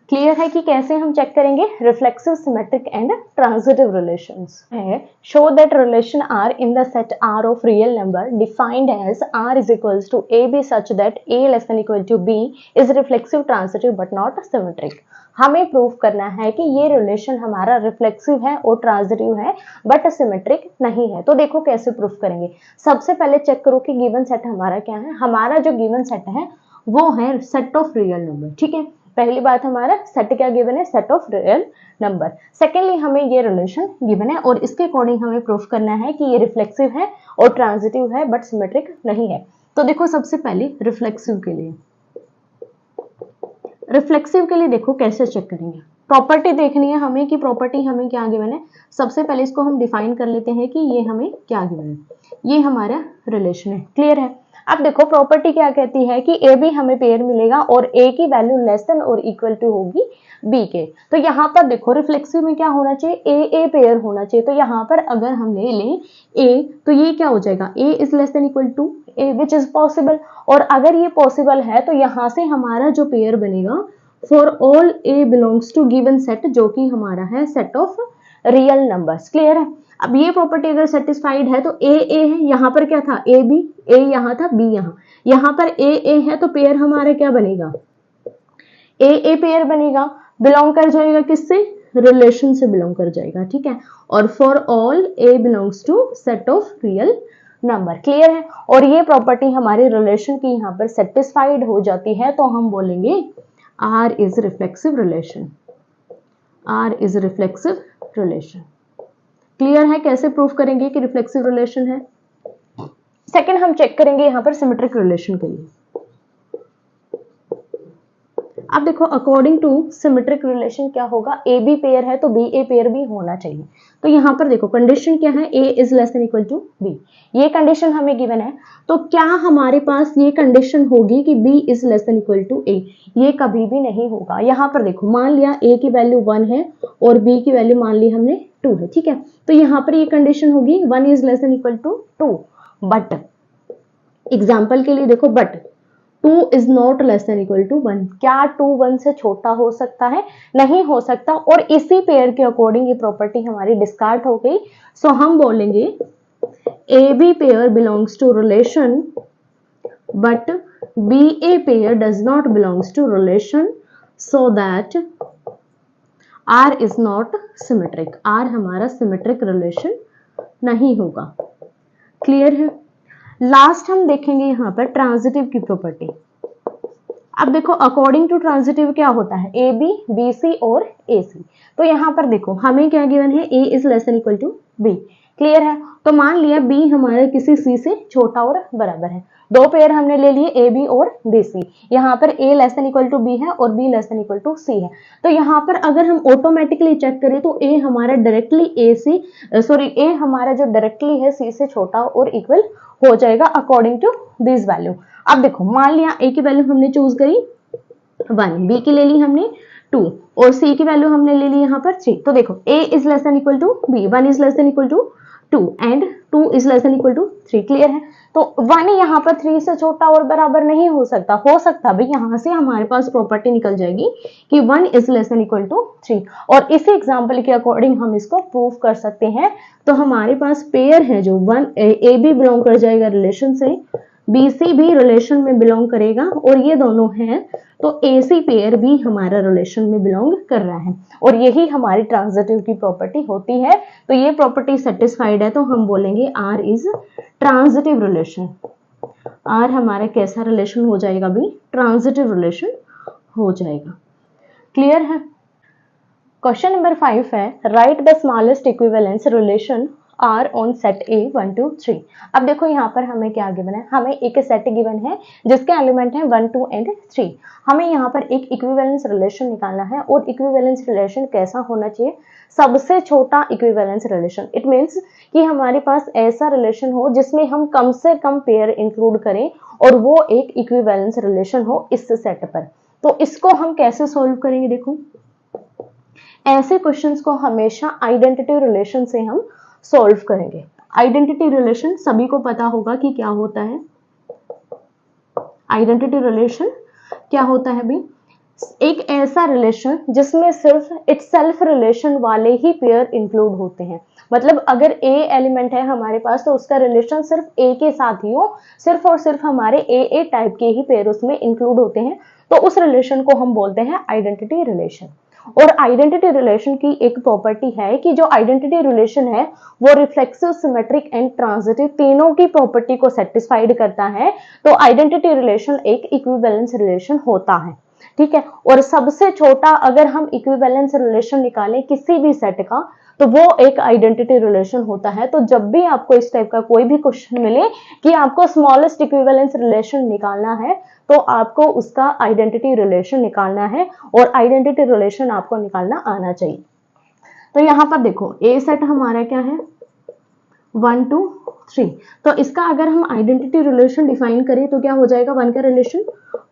क्लियर है कि कैसे हम चेक करेंगे reflexive, symmetric and transitive relations है। Show that relation R in the set R of real number defined as R is equals to A B such that a less than equal to b is reflexive, transitive but not symmetric. हमें proof करना है कि ये relation हमारा reflexive है और transitive है but symmetric नहीं है। तो देखो कैसे प्रूफ करेंगे। सबसे पहले चेक करो कि गिवन सेट हमारा क्या है। हमारा जो गिवन सेट है वो है सेट ऑफ रियल नंबर, ठीक है। पहली बात हमारा सेट क्या गिवन है, set of real number. Secondly हमें ये रिलेशन गिवन है और इसके अकॉर्डिंग हमें प्रूफ करना है कि ये रिफ्लेक्सिव है और ट्रांजिटिव है बट सिमेट्रिक नहीं है। तो देखो सबसे पहले रिफ्लेक्सिव के लिए, रिफ्लेक्सिव के लिए देखो कैसे चेक करेंगे। प्रॉपर्टी देखनी है हमें कि प्रॉपर्टी हमें क्या गिवन है। सबसे पहले इसको हम डिफाइन कर लेते हैं कि ये हमें क्या गिवन है, ये हमारा रिलेशन है। क्लियर है। अब देखो प्रॉपर्टी क्या कहती है कि ए बी हमें पेयर मिलेगा और ए की वैल्यू लेस देन और इक्वल टू होगी बी के। तो यहाँ पर देखो रिफ्लेक्सिव में क्या होना चाहिए, ए पेयर होना चाहिए। तो यहाँ पर अगर हम ले लें ए तो ये क्या हो जाएगा, a is less than equal to a which is possible. और अगर ये पॉसिबल है तो यहाँ से हमारा जो पेयर बनेगा for all A belongs to given set, जो कि हमारा है set of real numbers. Clear है। अब ये प्रॉपर्टी अगर सेटिस्फाइड है तो ए है, यहाँ पर क्या था ए बी, ए यहाँ था बी यहाँ पर ए है तो पेयर हमारा क्या बनेगा, ए पेयर बनेगा, बिलोंग कर जाएगा किससे, रिलेशन से बिलोंग कर जाएगा, ठीक है। और for all A belongs to set of real number. Clear है। और ये प्रॉपर्टी हमारे रिलेशन की यहाँ पर सेटिस्फाइड हो जाती है तो हम बोलेंगे R is reflexive relation, R is reflexive relation। Clear है कैसे प्रूफ करेंगे कि रिफ्लेक्सिव रिलेशन है। सेकंड हम चेक करेंगे यहाँ पर सिमेट्रिक रिलेशन के लिए। अब देखो अकॉर्डिंग टू सिमेट्रिक रिलेशन क्या होगा, ए बी पेयर है तो बी ए पेयर भी होना चाहिए। तो यहाँ पर देखो कंडीशन क्या है, a is less than equal to b, ये कंडीशन हमें गिवन है। तो क्या हमारे पास ये कंडीशन होगी कि b is less than equal to a, ये कभी भी नहीं होगा। यहाँ पर देखो मान लिया ए की वैल्यू 1 है और बी की वैल्यू मान ली हमने 2 है, ठीक है। तो यहाँ पर ये कंडीशन होगी 1 is less than equal to 2, but example के लिए देखो, but 2 is not less than equal to 1, क्या 2 1 से छोटा हो सकता है? नहीं हो सकता, और इसी पेयर के अकॉर्डिंग ये प्रॉपर्टी हमारी डिस्कार्ड हो गई। सो हम बोलेंगे A B pair belongs to relation but B A pair does not belongs to relation, so that R is not symmetric, R हमारा सिमेट्रिक रिलेशन नहीं होगा। क्लियर है? लास्ट हम देखेंगे यहाँ पर ट्रांजिटिव की प्रॉपर्टी। अब देखो अकॉर्डिंग टू ट्रांजिटिव क्या होता है, ए बी, बी सी और ए सी। तो यहाँ पर देखो हमें क्या गिवन है, a is less than equal to b. Clear है? तो मान लिया बी हमारे किसी सी से छोटा और बराबर है। दो पेयर हमने ले लिए ए बी और बी सी। यहाँ पर a less than equal to b है और b less than equal to c है। तो यहाँ पर अगर हम ऑटोमेटिकली चेक करें तो ए हमारा डायरेक्टली ए हमारा जो डायरेक्टली है सी से छोटा और इक्वल हो जाएगा अकॉर्डिंग टू दिस वैल्यू। अब देखो मान लिया ए की वैल्यू हमने चूज करी 1, बी की ले ली हमने 2 और सी की वैल्यू हमने ले ली यहाँ पर 3। तो देखो a is less than equal to b, 1 is less than equal to 2 and 2 is less than equal to 3। Clear है? तो 1 यहाँ पर 3 से छोटा और बराबर नहीं हो सकता भाई, यहाँ से हमारे पास प्रॉपर्टी निकल जाएगी कि 1 is less than equal to 3, और इसी एग्जांपल के अकॉर्डिंग हम इसको प्रूव कर सकते हैं। तो हमारे पास पेयर है जो 1 ए बी बिलोंग कर जाएगा रिलेशन से, बी सी भी रिलेशन में बिलोंग करेगा और ये दोनों हैं, तो ए सी पेयर भी हमारा रिलेशन में बिलोंग कर रहा है, और यही हमारी ट्रांजिटिव की प्रॉपर्टी होती है। तो ये प्रॉपर्टी सेटिस्फाइड है तो हम बोलेंगे R is transitive relation. R हमारा कैसा रिलेशन हो जाएगा भी? ट्रांजिटिव रिलेशन हो जाएगा। क्लियर है? क्वेश्चन नंबर 5 है, write the smallest equivalence relation R on set A 1 2 3। अब देखो यहाँ पर हमें क्या गिवन है, हमें एक सेट गिवन है जिसके एलिमेंट हैं 1 2 एंड 3। हमें यहाँ पर एक इक्विवेलेंस रिलेशन निकालना है, और इक्विवेलेंस रिलेशन कैसा होना चाहिए? सबसे छोटा इक्विवेलेंस रिलेशन। इट मीन्स कि हमारे पास ऐसा रिलेशन हो जिसमें हम कम से कम पेयर इंक्लूड करें और वो एक इक्विवेलेंस रिलेशन हो इस सेट पर। तो इसको हम कैसे सोल्व करेंगे? देखो ऐसे क्वेश्चंस को हमेशा आइडेंटिटी रिलेशन से हम सॉल्व करेंगे। आइडेंटिटी रिलेशन सभी को पता होगा कि क्या होता है। आइडेंटिटी रिलेशन क्या होता है भाई? एक ऐसा रिलेशन जिसमें सिर्फ इटसेल्फ रिलेशन वाले ही पेयर इंक्लूड होते हैं। मतलब अगर ए एलिमेंट है हमारे पास तो उसका रिलेशन सिर्फ ए के साथ ही हो, सिर्फ और सिर्फ हमारे ए टाइप के ही पेयर उसमें इंक्लूड होते हैं, तो उस रिलेशन को हम बोलते हैं आइडेंटिटी रिलेशन। और आइडेंटिटी रिलेशन की एक प्रॉपर्टी है कि जो आइडेंटिटी रिलेशन है वो रिफ्लेक्सिव, सिमेट्रिक एंड ट्रांजिटिव तीनों की प्रॉपर्टी को सेटिस्फाइड करता है। तो आइडेंटिटी रिलेशन एक इक्विवेलेंस रिलेशन होता है। ठीक है? और सबसे छोटा अगर हम इक्विवेलेंस रिलेशन निकालें किसी भी सेट का तो वो एक आइडेंटिटी रिलेशन होता है। तो जब भी आपको इस टाइप का कोई भी क्वेश्चन मिले कि आपको स्मॉलेस्ट इक्विवेलेंस रिलेशन निकालना है तो आपको उसका आइडेंटिटी रिलेशन निकालना है, और आइडेंटिटी रिलेशन आपको निकालना आना चाहिए। तो यहाँ पर देखो ए सेट हमारा क्या है 1 2 3। तो इसका अगर हम आइडेंटिटी रिलेशन डिफाइन करें तो क्या हो जाएगा? 1 का रिलेशन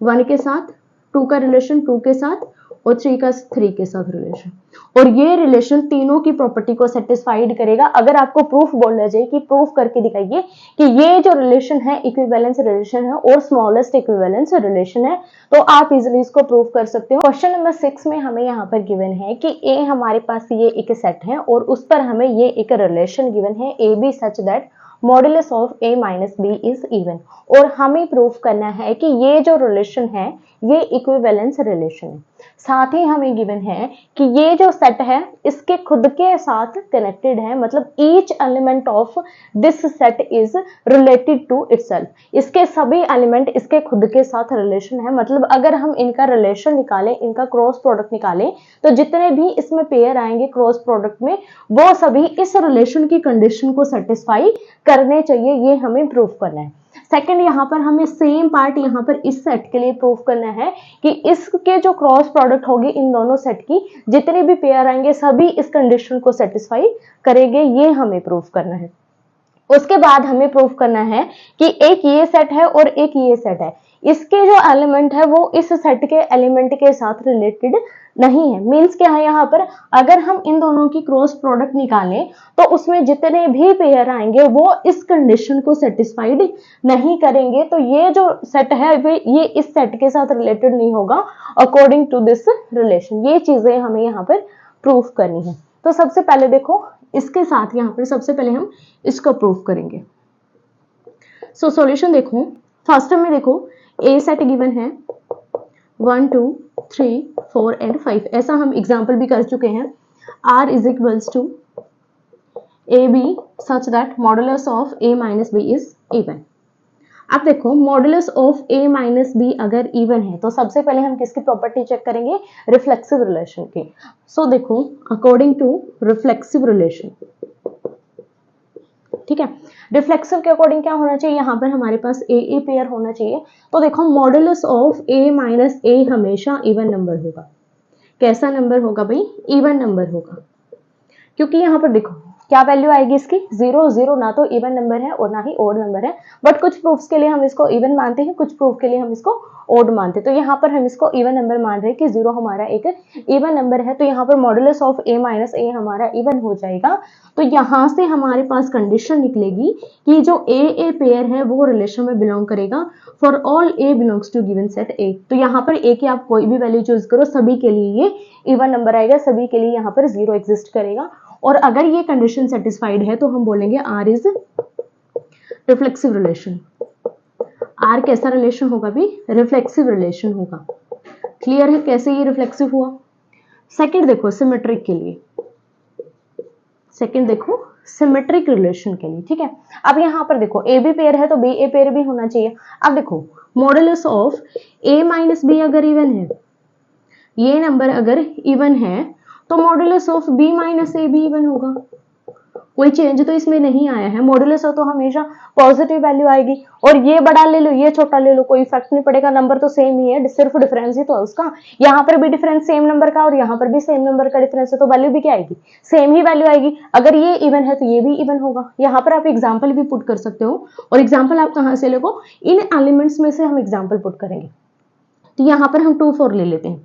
1 के साथ, 2 का रिलेशन 2 के साथ और 3 का 3 के साथ रिलेशन, और ये रिलेशन तीनों की प्रॉपर्टी को सेटिस्फाइड करेगा। अगर आपको प्रूफ बोलना चाहिए कि प्रूफ करके दिखाइए कि ये जो रिलेशन है इक्विवेलेंस रिलेशन है और स्मॉलेस्ट इक्विवेलेंस रिलेशन है, तो आप इजिली इसको प्रूफ कर सकते हो। क्वेश्चन नंबर 6 में हमें यहाँ पर गिवन है कि ए हमारे पास ये एक सेट है और उस पर हमें ये एक रिलेशन गिवन है A B such that modulus of A minus B is even, और हमें प्रूफ करना है कि ये जो रिलेशन है ये इक्विवेलेंस रिलेशन है। साथ ही हमें गिवन है कि ये जो सेट है इसके खुद के साथ कनेक्टेड है, मतलब each element of this set is related to itself. इसके सभी एलिमेंट इसके खुद के साथ रिलेशन है। मतलब अगर हम इनका रिलेशन निकालें, इनका क्रॉस प्रोडक्ट निकालें, तो जितने भी इसमें पेयर आएंगे क्रॉस प्रोडक्ट में वो सभी इस रिलेशन की कंडीशन को सेटिस्फाई करने चाहिए। ये हमें प्रूफ करना है। सेकंड, यहाँ पर हमें सेम पार्ट यहाँ पर इस सेट के लिए प्रूफ करना है कि इसके जो क्रॉस प्रोडक्ट होगी इन दोनों सेट की जितने भी पेयर आएंगे सभी इस कंडीशन को सेटिस्फाई करेंगे। ये हमें प्रूफ करना है। उसके बाद हमें प्रूफ करना है कि एक ये सेट है और एक ये सेट है, इसके जो एलिमेंट है वो इस सेट के एलिमेंट के साथ रिलेटेड नहीं है। मीन्स क्या है यहाँ पर, अगर हम इन दोनों की क्रॉस प्रोडक्ट निकालें तो उसमें जितने भी पेयर आएंगे वो इस कंडीशन को सेटिस्फाइड नहीं करेंगे। तो ये जो सेट है ये इस सेट के साथ रिलेटेड नहीं होगा अकॉर्डिंग टू दिस रिलेशन। ये चीजें हमें यहाँ पर प्रूफ करनी है। तो सबसे पहले देखो इसके साथ यहाँ पर सबसे पहले हम इसको प्रूफ करेंगे। सो सॉल्यूशन देखो, फर्स्ट में देखो ए सेट गिवन है 1 2 3 4 एंड 5, ऐसा हम एग्जाम्पल भी कर चुके हैं। R is equals to A B such that modulus of A minus B is even. अब देखो modulus of A minus B अगर इवन है तो सबसे पहले हम किसकी प्रॉपर्टी चेक करेंगे, रिफ्लेक्सिव रिलेशन की। सो देखो अकॉर्डिंग टू रिफ्लेक्सिव रिलेशन, ठीक है, रिफ्लेक्सिव के अकॉर्डिंग क्या होना चाहिए, यहाँ पर हमारे पास ए पेयर होना चाहिए। तो देखो मॉडुलस ऑफ ए माइनस ए हमेशा इवन नंबर होगा। कैसा नंबर होगा भाई, इवन नंबर होगा, क्योंकि यहाँ पर देखो क्या वैल्यू आएगी इसकी 0 0, ना तो इवन नंबर है और ना ही ओड नंबर है। बट कुछ प्रूफ्स के लिए हम इसको इवन मानते हैं, कुछ प्रूफ के लिए हम इसको ओड मानते हैं। तो यहाँ पर हम इसको इवन नंबर मान रहे हैं कि 0 हमारा एक इवन नंबर है। तो यहाँ पर मॉडुलस ऑफ ए माइनस ए हमारा इवन हो जाएगा। तो यहाँ से हमारे पास कंडीशन निकलेगी कि जो ए पेयर है वो रिलेशन में बिलोंग करेगा for all A belongs to given set A. तो यहाँ पर ए की आप कोई भी वैल्यू चूज करो, सभी के लिए ये इवन नंबर आएगा, सभी के लिए यहाँ पर 0 एग्जिस्ट करेगा। और अगर ये कंडीशन सेटिस्फाइड है तो हम बोलेंगे R is reflexive relation. R कैसा रिलेशन होगा भी, रिफ्लेक्सिव रिलेशन होगा। क्लियर है कैसे ये रिफ्लेक्सिव हुआ। सेकंड देखो सिमेट्रिक के लिए, सेकंड देखो सिमेट्रिक रिलेशन के लिए, ठीक है। अब यहाँ पर देखो ए बी पेयर है तो बी ए पेयर भी होना चाहिए। अब देखो modulus of A minus B अगर इवन है, ये नंबर अगर इवन है तो modulus of B minus A भी इवन होगा। कोई चेंज तो इसमें नहीं आया है। मॉडुलस तो हमेशा पॉजिटिव वैल्यू आएगी, और ये बड़ा ले लो ये छोटा ले लो कोई इफेक्ट नहीं पड़ेगा, नंबर तो सेम ही है, सिर्फ डिफरेंस ही तो है उसका। यहाँ पर भी डिफरेंस सेम नंबर का और यहाँ पर भी सेम नंबर का डिफरेंस है, तो वैल्यू भी क्या आएगी, सेम ही वैल्यू आएगी। अगर ये इवन है तो ये भी इवन होगा। यहाँ पर आप एग्जाम्पल भी पुट कर सकते हो, और एग्जाम्पल आप कहाँ से लोगो, इन एलिमेंट्स में से हम एग्जाम्पल पुट करेंगे। तो यहाँ पर हम 2 4 ले लेते हैं।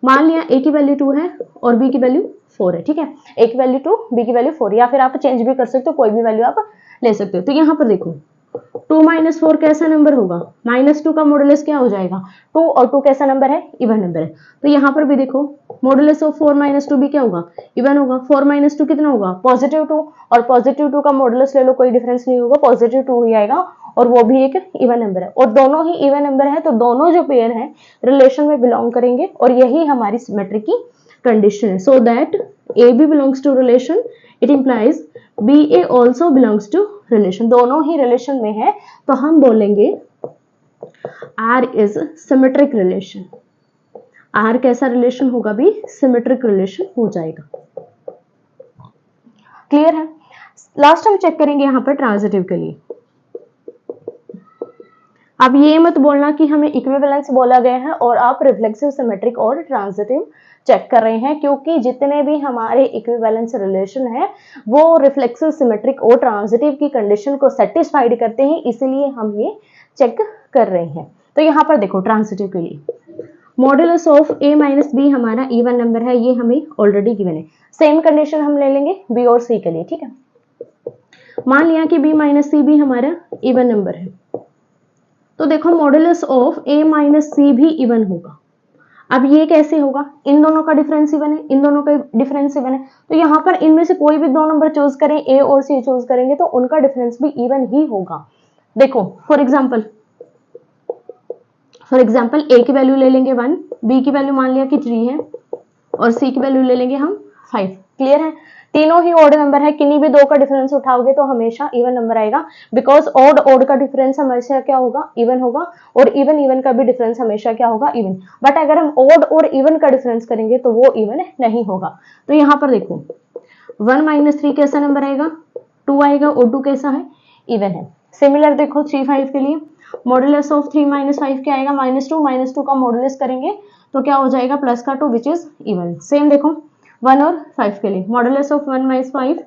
मान लिया ए की वैल्यू 2 है और बी की वैल्यू 4 है, ठीक है। ए की वैल्यू 2 बी की वैल्यू 4, या फिर आप चेंज भी कर सकते हो, कोई भी वैल्यू आप ले सकते हो। तो यहाँ पर देखो 2 - 4 कैसा नंबर होगा, -2 का मॉडुलस क्या हो जाएगा 2, और 2 कैसा नंबर है, इवन नंबर है। तो यहाँ पर भी देखो मॉडुलस ऑफ 4 - 2 भी क्या होगा, इवन होगा। 4 - 2 कितना होगा, +2, और +2 का मॉडुलस ले लो कोई डिफरेंस नहीं होगा, +2 ही आएगा, और वो भी एक इवन नंबर है। और दोनों ही इवन नंबर है तो दोनों जो पेयर है रिलेशन में बिलोंग करेंगे, और यही हमारी सिमेट्री की कंडीशन है। So that A B belongs to relation, it implies B A also belongs to relation. दोनों ही रिलेशन में है तो हम बोलेंगे R is symmetric relation. R कैसा रिलेशन होगा भी, सिमेट्रिक रिलेशन हो जाएगा। क्लियर है। लास्ट हम चेक करेंगे यहाँ पर ट्रांजिटिव के लिए। अब ये मत बोलना कि हमें इक्विवेलेंस बोला गया है और आप रिफ्लेक्सिव, सिमेट्रिक और ट्रांजिटिव चेक कर रहे हैं, क्योंकि जितने भी हमारे इक्विवेलेंस रिलेशन है वो रिफ्लेक्सिव, सिमेट्रिक और ट्रांजिटिव की कंडीशन को सेटिस्फाइड करते हैं, इसीलिए हम ये चेक कर रहे हैं। तो यहाँ पर देखो ट्रांजिटिव के लिए modulus of A minus B हमारा इवन नंबर है, ये हमें ऑलरेडी गिवन है। सेम कंडीशन हम ले लेंगे बी और सी के लिए, ठीक है। मान लिया कि बी माइनस सी भी हमारा इवन नंबर है, तो देखो मॉडुलस ऑफ ए माइनस सी भी इवन होगा। अब ये कैसे होगा, इन दोनों का डिफरेंस इवन है, इन दोनों का डिफरेंस इवन है, तो यहाँ पर इनमें से कोई भी 2 नंबर चूज करें, ए और सी चूज करेंगे तो उनका डिफरेंस भी इवन ही होगा। देखो फॉर एग्जाम्पल ए की वैल्यू ले लेंगे 1, बी की वैल्यू मान लिया कि 3 है, और सी की वैल्यू ले लेंगे हम 5। क्लियर है। तीनों ही ऑड नंबर है, किन्हीं भी 2 का डिफरेंस उठाओगे तो हमेशा इवन नंबर आएगा, बिकॉज ऑड का डिफरेंस हमेशा क्या होगा, इवन होगा, और इवन का भी डिफरेंस हमेशा क्या होगा, इवन। बट अगर हम ऑड और इवन का डिफरेंस करेंगे तो वो इवन नहीं होगा। तो यहाँ पर देखो 1 - 3 कैसा नंबर आएगा, 2 आएगा, और 2 कैसा है, इवन है। सिमिलर देखो 3 5 के लिए मॉडुलस ऑफ 3 - 5 क्या आएगा, -2 का मॉडुलस करेंगे तो क्या हो जाएगा, प्लस का 2 विच इज इवन। सेम देखो 1 और 5 के लिए modulus of 1 - 5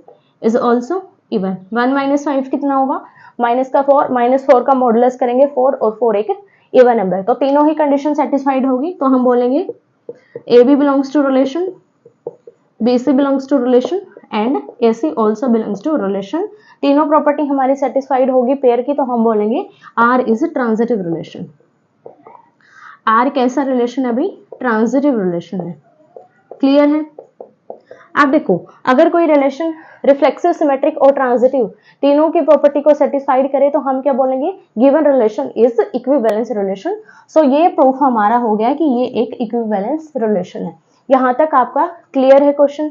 is also even. 1 - 5 कितना होगा, -4 का मॉडुलस करेंगे 4, और 4 एक इवन नंबर, तो तीनों ही कंडीशन सेटिस्फाइड होगी, तो हम बोलेंगे A B belongs to relation, B C belongs to relation and A C also belongs to relation. तीनों प्रॉपर्टी हमारी सेटिस्फाइड होगी पेयर की, तो हम बोलेंगे R is transitive relation. R कैसा रिलेशन है अभी? ट्रांजिटिव रिलेशन है। क्लियर है? आप देखो, अगर कोई रिलेशन रिफ्लेक्सिव, सिमेट्रिक और ट्रांजिटिव तीनों की प्रॉपर्टी को सेटिस्फाइड करे तो हम क्या बोलेंगे? Given relation is equivalence relation. So ये प्रूफ हमारा हो गया कि ये एक इक्विवेलेंस रिलेशन है। यहां तक आपका क्लियर है क्वेश्चन?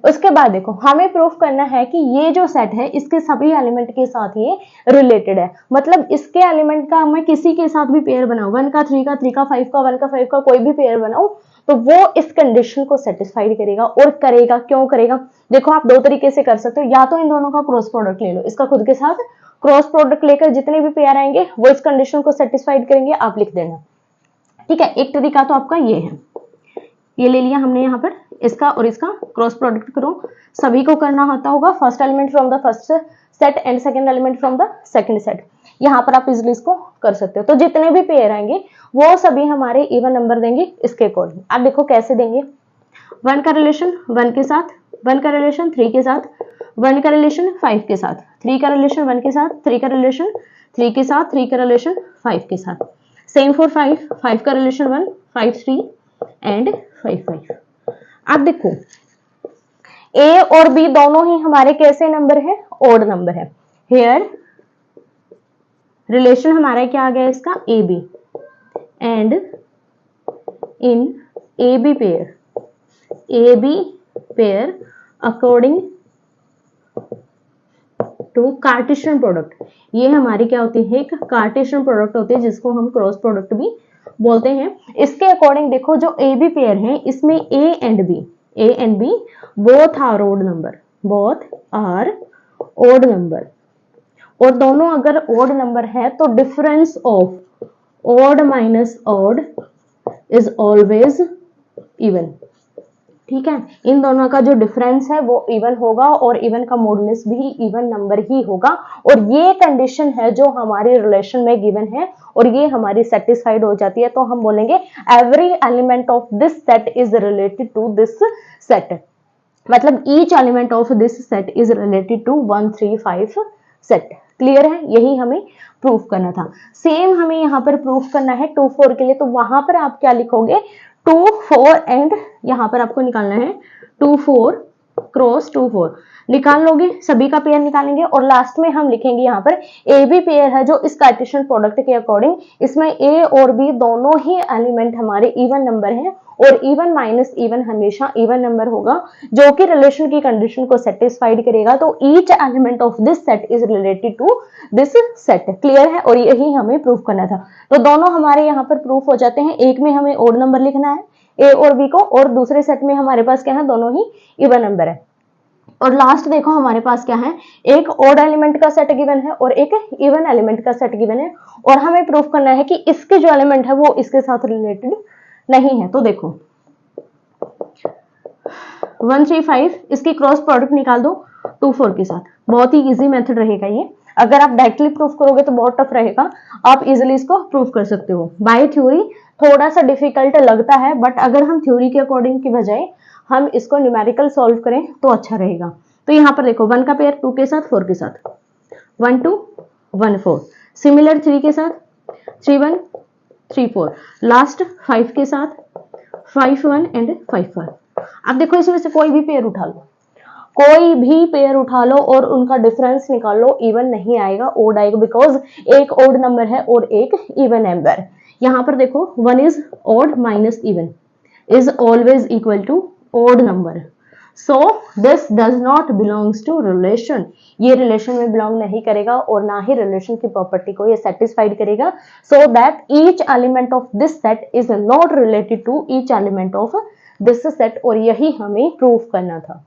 उसके बाद देखो, हमें प्रूफ करना है कि ये जो सेट है इसके सभी एलिमेंट के साथ ये रिलेटेड है। मतलब इसके एलिमेंट का मैं किसी के साथ भी पेयर बनाऊं, 1 का 3 का 3 का 5 का 1 का 5 का कोई भी पेयर बनाऊं, तो वो इस कंडीशन को सेटिस्फाइड करेगा। और करेगा, क्यों करेगा? देखो, आप दो तरीके से कर सकते हो, या तो इन दोनों का क्रॉस प्रोडक्ट ले लो, इसका खुद के साथ क्रॉस प्रोडक्ट लेकर जितने भी पेयर आएंगे वो इस कंडीशन को सेटिस्फाइड करेंगे, आप लिख देना। ठीक है, एक तरीका तो आपका ये है, ये ले लिया हमने यहाँ पर, इसका और इसका क्रॉस प्रोडक्ट करो। सभी को करना आता होगा, first element from the first set and second element from the second set. यहाँ पर आप इजिली इसको कर सकते हो। तो जितने भी पेयर आएंगे वो सभी हमारे इवन नंबर देंगे इसके अकॉर्डिंग। आप देखो कैसे देंगे, 1 का रिलेशन 1 के साथ, 1 का रिलेशन 3 के साथ, 1 का रिलेशन 5 के साथ, 3 का रिलेशन 1 के साथ, 3 का रिलेशन 3 के साथ, 3 का रिलेशन 5 के साथ। सेम फॉर 5 का रिलेशन 1, 5 3 एंड 5 5। आप देखो, ए और बी दोनों ही हमारे कैसे नंबर है? ऑड नंबर है। हियर रिलेशन हमारा क्या आ गया इसका? A B, and in A B pair according to cartesian product, ये हमारी क्या होती है? एक कार्टेशियन प्रोडक्ट होती है जिसको हम क्रॉस प्रोडक्ट भी बोलते हैं। इसके अकॉर्डिंग देखो, जो ए बी पेयर है इसमें A and B both are odd number, और दोनों अगर ऑड नंबर है तो difference of odd minus odd is always even. ठीक है, इन दोनों का जो डिफरेंस है वो इवन होगा, और इवन का मॉडुलस भी इवन नंबर ही होगा। और ये कंडीशन है जो हमारी रिलेशन में गिवन है, और ये हमारी सेटिस्फाइड हो जाती है, तो हम बोलेंगे every element of this set is related to this set. मतलब each element of this set is related to 1 3 5 सेट। क्लियर है? यही हमें प्रूफ करना था। सेम हमें यहाँ पर प्रूफ करना है 2 4 के लिए, तो वहां पर आप क्या लिखोगे? 2 4 एंड यहाँ पर आपको निकालना है 2 4 क्रॉस 2 4 निकाल लोगे, सभी का पेयर निकालेंगे, और लास्ट में हम लिखेंगे यहाँ पर ए बी पेयर है जो इस कार्टेशियन प्रोडक्ट के अकॉर्डिंग, इसमें ए और बी दोनों ही एलिमेंट हमारे इवन नंबर हैं, और इवन माइनस इवन हमेशा इवन नंबर होगा जो कि रिलेशन की कंडीशन को सेटिस्फाइड करेगा। तो each element of this set is related to this set. Clear है? और यही हमें प्रूफ करना था। तो दोनों हमारे यहाँ पर प्रूफ हो जाते हैं। एक में हमें ओड नंबर लिखना है ए और बी को, और दूसरे सेट में हमारे पास क्या है? दोनों ही इवन नंबर है। और लास्ट देखो हमारे पास क्या है? एक ओड एलिमेंट का सेट गिवन है और एक इवन एलिमेंट का सेट गिवन है, और हमें प्रूफ करना है कि इसके जो एलिमेंट है वो इसके साथ रिलेटेड नहीं है। तो देखो 1 3 5 इसकी क्रॉस प्रोडक्ट निकाल दो 2 4 के साथ। बहुत ही इजी मेथड रहेगा ये। अगर आप डायरेक्टली प्रूफ करोगे तो बहुत टफ रहेगा, आप इजीली इसको प्रूफ कर सकते हो। बाय थ्योरी थोड़ा सा डिफिकल्ट लगता है, बट अगर हम थ्योरी के अकॉर्डिंग की बजाय हम इसको न्यूमेरिकल सॉल्व करें तो अच्छा रहेगा। तो यहाँ पर देखो 1 का पेयर 2 के साथ 4 के साथ, 1 2 1 4, सिमिलर 3 के साथ 3 1 3 4, लास्ट 5 के साथ 5 1 एंड 5 4। अब देखो इसमें से कोई भी पेयर उठा लो, कोई भी पेयर उठा लो और उनका डिफरेंस निकाल लो, इवन नहीं आएगा, ओड आएगा, बिकॉज एक ओड नंबर है और एक इवन नंबर। यहाँ पर देखो 1 is odd minus even is always equal to odd number, so this does not belongs to relation. ये रिलेशन में बिलोंग नहीं करेगा और ना ही रिलेशन की प्रॉपर्टी को ये सेटिस्फाइड करेगा। So that each element of this set is not related to each element of this set, और यही हमें प्रूफ करना था।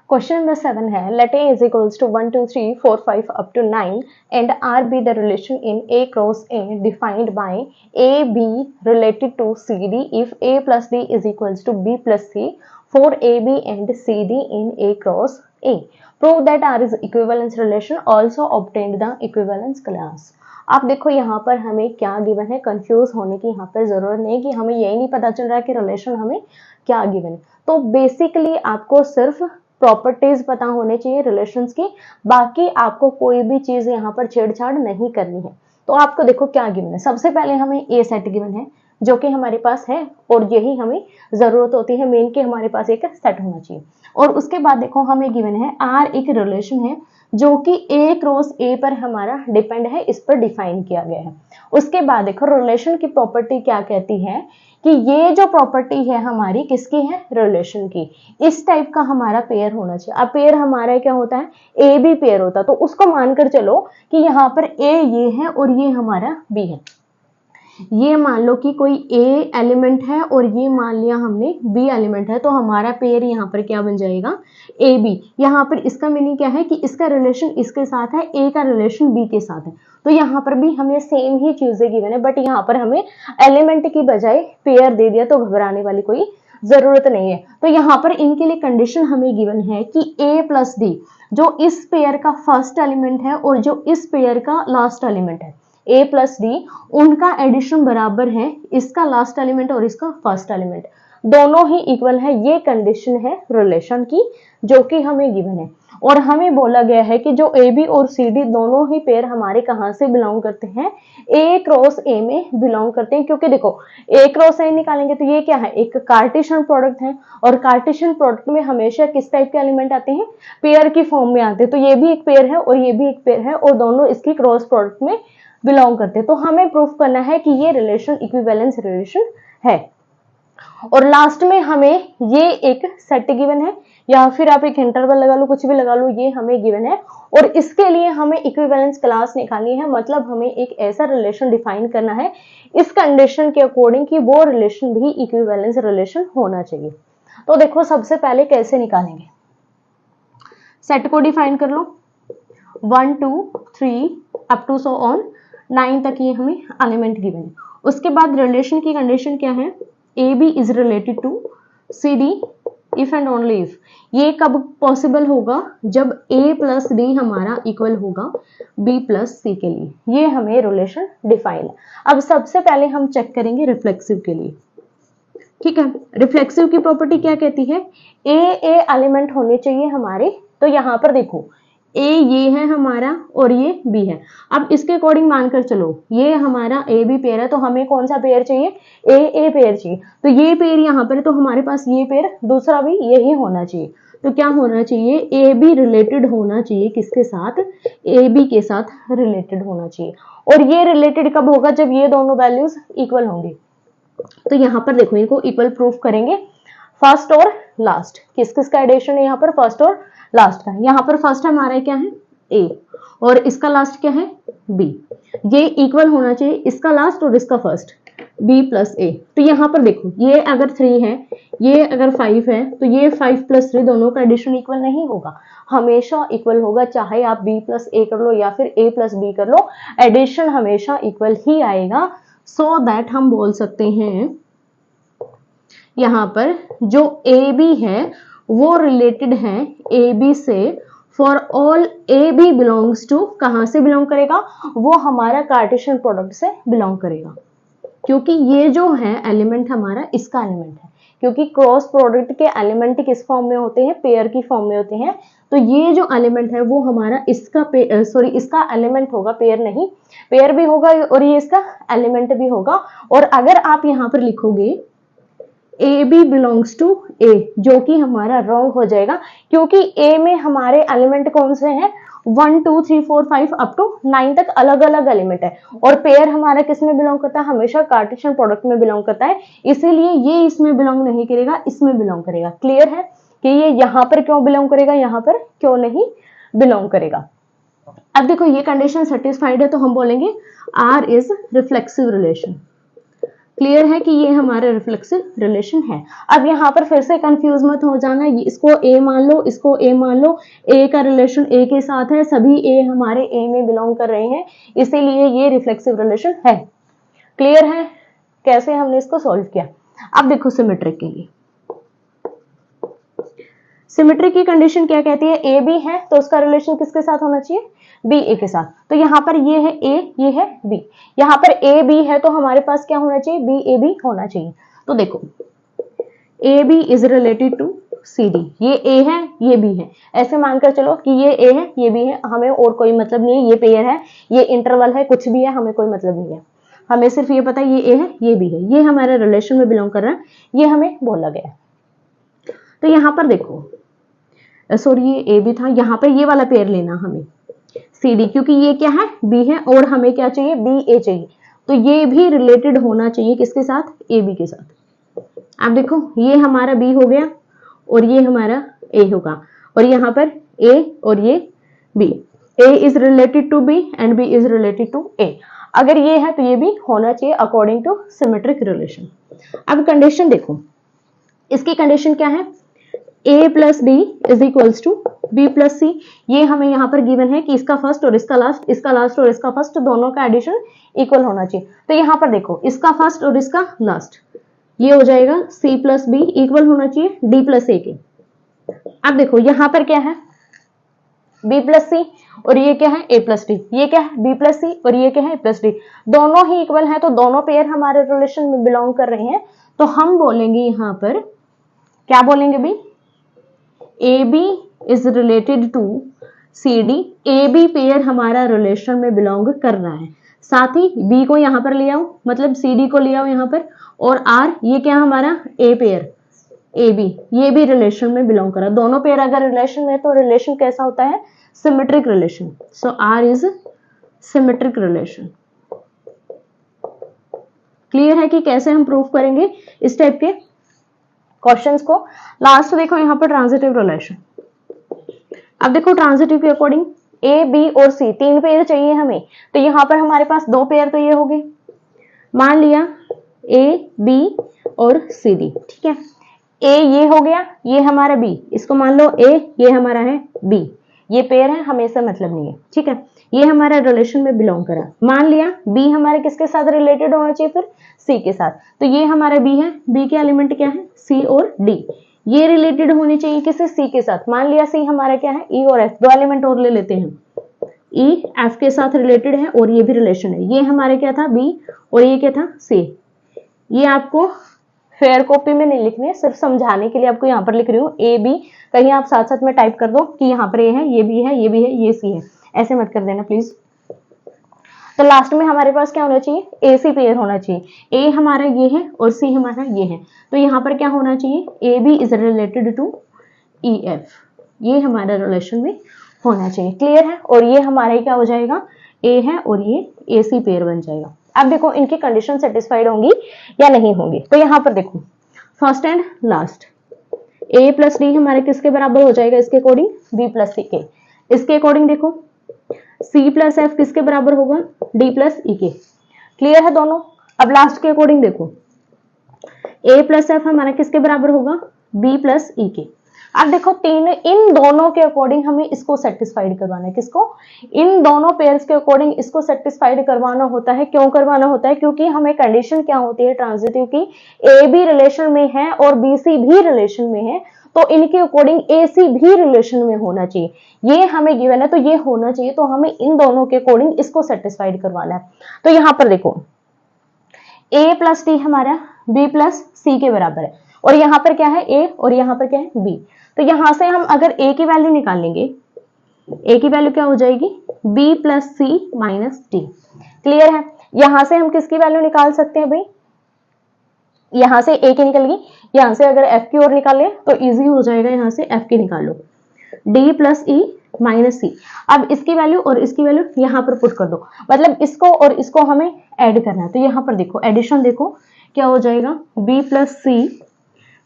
क्वेश्चन नंबर 7 है, late A is equals to 1 2 3 4 5 up to 9 and R be the relation in A cross A defined by A B related to CD if A plus D is equals to B plus C for AB and CD in A cross A. Prove that R is equivalence relation, also obtained the equivalence class. आप देखो यहाँ पर हमें क्या given है, confuse होने की यहाँ पर जरूरत नहीं है कि हमें यही नहीं पता चल रहा है कि रिलेशन हमें क्या गिवन है। तो बेसिकली आपको सिर्फ प्रॉपर्टीज पता होने चाहिए रिलेशंस की, बाकी आपको कोई भी चीज यहाँ पर छेड़छाड़ नहीं करनी है। तो आपको देखो क्या गिवन है, सबसे पहले हमें ए सेट गिवन है जो कि हमारे पास है और यही हमें जरूरत होती है मेन के हमारे पास एक सेट होना चाहिए। और उसके बाद देखो हमें गिवन है आर एक रिलेशन है जो कि ए क्रॉस ए पर हमारा डिपेंड है, इस पर डिफाइन किया गया है। उसके बाद देखो रिलेशन की प्रॉपर्टी क्या कहती है कि ये जो प्रॉपर्टी है हमारी किसकी है, रिलेशन की, इस टाइप का हमारा पेयर होना चाहिए। अब पेयर हमारा क्या होता है, ए बी पेयर होता है, तो उसको मानकर चलो कि यहाँ पर ए ये है और ये हमारा बी है। ये मान लो कि कोई ए एलिमेंट है और ये मान लिया हमने बी एलिमेंट है, तो हमारा पेयर यहाँ पर क्या बन जाएगा, ए बी। यहाँ पर इसका मीनिंग क्या है कि इसका रिलेशन इसके साथ है, ए का रिलेशन बी के साथ है। तो यहाँ पर भी हमें सेम ही चीजें गिवन है, बट यहाँ पर हमें एलिमेंट की बजाय पेयर दे दिया, तो घबराने वाली कोई जरूरत नहीं है। तो यहाँ पर इनके लिए कंडीशन हमें गिवन है कि ए प्लस डी जो इस पेयर का फर्स्ट एलिमेंट है और जो इस पेयर का लास्ट एलिमेंट है, ए प्लस डी, उनका एडिशन बराबर है इसका लास्ट एलिमेंट और इसका फर्स्ट एलिमेंट, दोनों ही इक्वल है। ये कंडीशन है रिलेशन की जो कि हमें गिवन है। और हमें बोला गया है कि जो ए बी और सी डी दोनों ही पेयर हमारे कहां से बिलोंग करते हैं, ए क्रॉस ए में बिलोंग करते हैं। क्योंकि देखो ए क्रॉस ए निकालेंगे तो ये क्या है, एक कार्टेशियन प्रोडक्ट है, और कार्टेशियन प्रोडक्ट में हमेशा किस टाइप के एलिमेंट आते हैं, पेयर की फॉर्म में आते हैं। तो ये भी एक पेयर है और ये भी एक पेयर है और दोनों इसकी क्रॉस प्रोडक्ट में बिलोंग करते हैं। तो हमें प्रूफ करना है कि ये रिलेशन इक्विवेलेंस रिलेशन है। और लास्ट में हमें ये एक सेट गिवन है, या फिर आप एक इंटरवल लगा लो, कुछ भी लगा लो, ये हमें गिवन है। और इसके लिए हमें इक्विवेलेंस क्लास निकालनी है, मतलब हमें एक ऐसा रिलेशन डिफाइन करना है इस कंडीशन के अकॉर्डिंग कि वो रिलेशन भी इक्विवेलेंस रिलेशन होना चाहिए। तो देखो सबसे पहले कैसे निकालेंगे, सेट को डिफाइन कर लो, 1 2 3 अप टू सो ऑन 9 तक ये हमें एलिमेंट गिवन है। उसके बाद रिलेशन की कंडीशन क्या है, A B is related to C D if and only if. ये कब पॉसिबल होगा, जब ए प्लस डी हमारा इक्वल होगा बी प्लस सी के लिए। ये हमें रिलेशन डिफाइन है। अब सबसे पहले हम चेक करेंगे रिफ्लेक्सिव के लिए, ठीक है। रिफ्लेक्सिव की प्रॉपर्टी क्या कहती है, ए एलिमेंट होने चाहिए हमारे। तो यहाँ पर देखो ए ये है हमारा और ये बी है। अब इसके अकॉर्डिंग मानकर चलो ये हमारा ए बी पेयर है, तो हमें कौन सा पेयर चाहिए, ए पेयर चाहिए। तो ये पेयर यहाँ पर है, तो हमारे पास ये पेयर दूसरा भी यही होना चाहिए। तो क्या होना चाहिए, ए बी रिलेटेड होना चाहिए किसके साथ, ए बी के साथ रिलेटेड होना चाहिए। और ये रिलेटेड कब होगा, जब ये दोनों वैल्यूज इक्वल होंगे। तो यहाँ पर देखो इनको इक्वल प्रूफ करेंगे, फर्स्ट और लास्ट, किस किस का एडिशन है यहाँ पर, फर्स्ट और लास्ट का। यहाँ पर फर्स्ट हमारा क्या है ए और इसका लास्ट क्या है बी, ये इक्वल होना चाहिए इसका लास्ट और इसका फर्स्ट, बी प्लस ए। तो यहाँ पर देखो ये अगर 3 है, ये अगर 5 है, तो ये 5 प्लस 3 दोनों का एडिशन इक्वल नहीं होगा, हमेशा इक्वल होगा, चाहे आप बी प्लस ए कर लो या फिर ए प्लस बी कर लो, एडिशन हमेशा इक्वल ही आएगा। सो दैट हम बोल सकते हैं यहाँ पर जो ए बी है वो रिलेटेड है ए बी से for all A B belongs to, कहां से बिलोंग करेगा, वो हमारा कार्टेशियन प्रोडक्ट से बिलोंग करेगा। क्योंकि ये जो है एलिमेंट हमारा इसका एलिमेंट है, क्योंकि क्रॉस प्रोडक्ट के एलिमेंट किस फॉर्म में होते हैं, पेयर की फॉर्म में होते हैं। तो ये जो एलिमेंट है वो हमारा इसका इसका एलिमेंट होगा, पेयर नहीं, पेयर भी होगा और ये इसका एलिमेंट भी होगा। और अगर आप यहाँ पर लिखोगे ए बी बिलोंग्स टू ए, जो कि हमारा रॉन्ग हो जाएगा, क्योंकि ए में हमारे एलिमेंट कौन से हैं, 1 2 3 4 5 अप टू 9 तक अलग अलग एलिमेंट है। और पेयर हमारा किस में बिलोंग करता है, हमेशा कार्टेशियन प्रोडक्ट में बिलोंग करता है, इसीलिए ये इसमें बिलोंग नहीं करेगा, इसमें बिलोंग करेगा। क्लियर है कि ये यहाँ पर क्यों बिलोंग करेगा, यहाँ पर क्यों नहीं बिलोंग करेगा। अब देखो ये कंडीशन सेटिस्फाइड है, तो हम बोलेंगे R is reflexive relation. Clear है कि ये हमारा रिफ्लेक्सिव रिलेशन है। अब यहाँ पर फिर से कंफ्यूज मत हो जाना, इसको ए मान लो, इसको ए मान लो, ए का रिलेशन ए के साथ है, सभी ए हमारे ए में बिलोंग कर रहे हैं, इसीलिए ये रिफ्लेक्सिव रिलेशन है। क्लियर है कैसे हमने इसको सॉल्व किया। अब देखो सिमेट्रिक के लिए, सिमेट्रिक की कंडीशन क्या कहती है, ए बी है तो उसका रिलेशन किसके साथ होना चाहिए, बी ए के साथ। तो यहाँ पर ये है ए, ये है बी, यहाँ पर ए बी है तो हमारे पास क्या होना चाहिए, बी ए बी होना चाहिए। तो देखो A B is related to C D, ये ए है ये बी है, ऐसे मानकर चलो कि ये ए है ये बी है, हमें और कोई मतलब नहीं है, ये पेयर है ये इंटरवल है कुछ भी है, हमें कोई मतलब नहीं है, हमें सिर्फ ये पता है ये ए है ये बी है, ये हमारे रिलेशन में बिलोंग कर रहा है, ये हमें बोला गया है। तो यहाँ पर देखो सॉरी ये ए बी था, यहाँ पर ये वाला पेयर लेना हमें सी डी, क्योंकि ये क्या है बी है और हमें क्या चाहिए बी ए चाहिए, तो ये भी रिलेटेड होना चाहिए किसके साथ, ए बी के साथ। अब देखो ये हमारा बी हो गया और ये हमारा ए होगा, और यहाँ पर ए और ये b, a is related to b and b is related to a, अगर ये है तो ये भी होना चाहिए अकॉर्डिंग टू सिमेट्रिक रिलेशन। अब कंडीशन देखो, इसकी कंडीशन क्या है, a plus b is equals to b plus c, ये हमें यहाँ पर गिवन है कि इसका फर्स्ट और इसका लास्ट, इसका लास्ट और इसका फर्स्ट दोनों का एडिशन इक्वल होना चाहिए। तो यहाँ पर देखो इसका फर्स्ट और इसका लास्ट ये हो जाएगा c प्लस बी इक्वल होना चाहिए d प्लस ए के। अब देखो यहाँ पर क्या है b प्लस सी और ये क्या है a प्लस डी, ये क्या है b प्लस सी और ये क्या है a प्लस डी, दोनों ही इक्वल है तो दोनों पेयर हमारे रिलेशन में बिलोंग कर रहे हैं, तो हम बोलेंगे यहाँ पर क्या बोलेंगे भी, A B is related to C D, A B pair हमारा रिलेशन में बिलोंग कर रहा है, साथ ही बी को यहाँ पर ले आओ मतलब सी डी को ले आओ यहाँ पर, और आर ये क्या हमारा ए पेयर ए बी, ये भी रिलेशन में बिलोंग कर रहा है, दोनों पेयर अगर रिलेशन में तो रिलेशन कैसा होता है, symmetric relation. So R is symmetric relation. Clear है कि कैसे हम प्रूफ करेंगे इस टाइप के क्वेश्चंस को। लास्ट देखो यहाँ पर ट्रांजिटिव रिलेशन। अब देखो ट्रांजिटिव के अकॉर्डिंग ए बी और सी तीन पेयर चाहिए हमें, तो यहाँ पर हमारे पास दो पेयर तो ये हो गए, मान लिया ए बी और सी डी, ठीक है, ए ये हो गया ये हमारा बी, इसको मान लो ए ये हमारा है बी, ये पेयर है हमें इससे मतलब नहीं है, ठीक है, ये हमारा रिलेशन में बिलोंग करा, मान लिया बी हमारे किसके साथ रिलेटेड होना चाहिए फिर सी के साथ, तो ये हमारा बी है, बी के एलिमेंट क्या है सी और डी, ये रिलेटेड होने चाहिए किसी सी के साथ, मान लिया सी हमारा क्या है ई और एफ, दो एलिमेंट और ले लेते हैं, ई एफ के साथ रिलेटेड है और ये भी रिलेशन है, ये हमारे क्या था बी और ये क्या था सी, ये आपको फेयर कॉपी में नहीं लिखने, सिर्फ समझाने के लिए आपको यहाँ पर लिख रही हूँ ए बी, कहीं आप साथ साथ में टाइप कर दो कि यहाँ पर ए है ये भी है ये भी है ये सी है, ऐसे मत कर देना प्लीज। तो लास्ट में हमारे पास क्या होना चाहिए, ए सी पेयर होना चाहिए, ए हमारा ये है और सी हमारा ये है, तो यहाँ पर क्या होना चाहिए A B is related to E F, ये हमारा रिलेशन में होना चाहिए। क्लियर है, और ये हमारा क्या हो जाएगा ए है और ये ए सी पेयर बन जाएगा। अब देखो इनकी कंडीशन सेटिस्फाइड होंगी या नहीं होंगी, तो यहाँ पर देखो first and last A plus D हमारे किसके बराबर हो जाएगा इसके अकॉर्डिंग, बी प्लस सी के, इसके अकॉर्डिंग देखो सी प्लस एफ किसके बराबर होगा, डी प्लस ई के। क्लियर है दोनों। अब लास्ट के अकॉर्डिंग देखो ए प्लस एफ हमारा किसके बराबर होगा, बी प्लस ई के। अब देखो तीन इन दोनों के अकॉर्डिंग हमें इसको सेटिस्फाइड करवाना है, किसको, इन दोनों पेयर्स के अकॉर्डिंग इसको सेटिस्फाइड करवाना होता है। क्यों करवाना होता है, क्योंकि हमें कंडीशन क्या होती है ट्रांजिटिव की, ए बी रिलेशन में है और बी सी भी रिलेशन में है, तो इनके अकॉर्डिंग ए सी भी रिलेशन में होना चाहिए, ये हमें गिवन है तो ये होना चाहिए, तो हमें इन दोनों के अकॉर्डिंग इसको सेटिस्फाइड करवाना है। तो यहाँ पर देखो ए प्लस डी हमारा बी प्लस सी के बराबर है, और यहाँ पर क्या है ए और यहाँ पर क्या है बी, तो यहां से हम अगर ए की वैल्यू निकाल लेंगे, ए की वैल्यू क्या हो जाएगी B plus c minus D. Clear है, यहां से हम किसकी वैल्यू निकाल सकते हैं भाई, यहां से ए की निकल गई, यहां से अगर एफ की ओर निकाले तो इजी हो जाएगा, यहां से एफ की निकाल लो, डी प्लस ई माइनस सी। अब इसकी वैल्यू और इसकी वैल्यू यहां पर पुट कर दो, मतलब इसको और इसको हमें ऐड करना है, तो यहां पर देखो एडिशन देखो क्या हो जाएगा, b plus c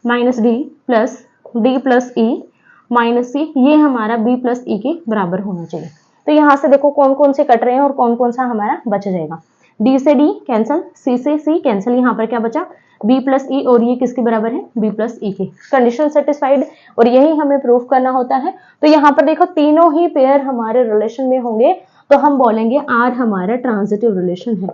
minus d plus d plus e minus c, ये हमारा बी प्लस ई के बराबर होना चाहिए। तो यहां से देखो कौन कौन से कट रहे हैं और कौन कौन सा हमारा बच जाएगा, डी से डी कैंसिल, सी से सी कैंसिल, यहाँ पर क्या बचा बी प्लस ई, और ये किसके बराबर है बी प्लस ई के। कंडीशन सेटिस्फाइड, और यही हमें प्रूफ करना होता है। तो यहाँ पर देखो तीनों ही पेयर हमारे रिलेशन में होंगे, तो हम बोलेंगे आर हमारा ट्रांजिटिव रिलेशन है।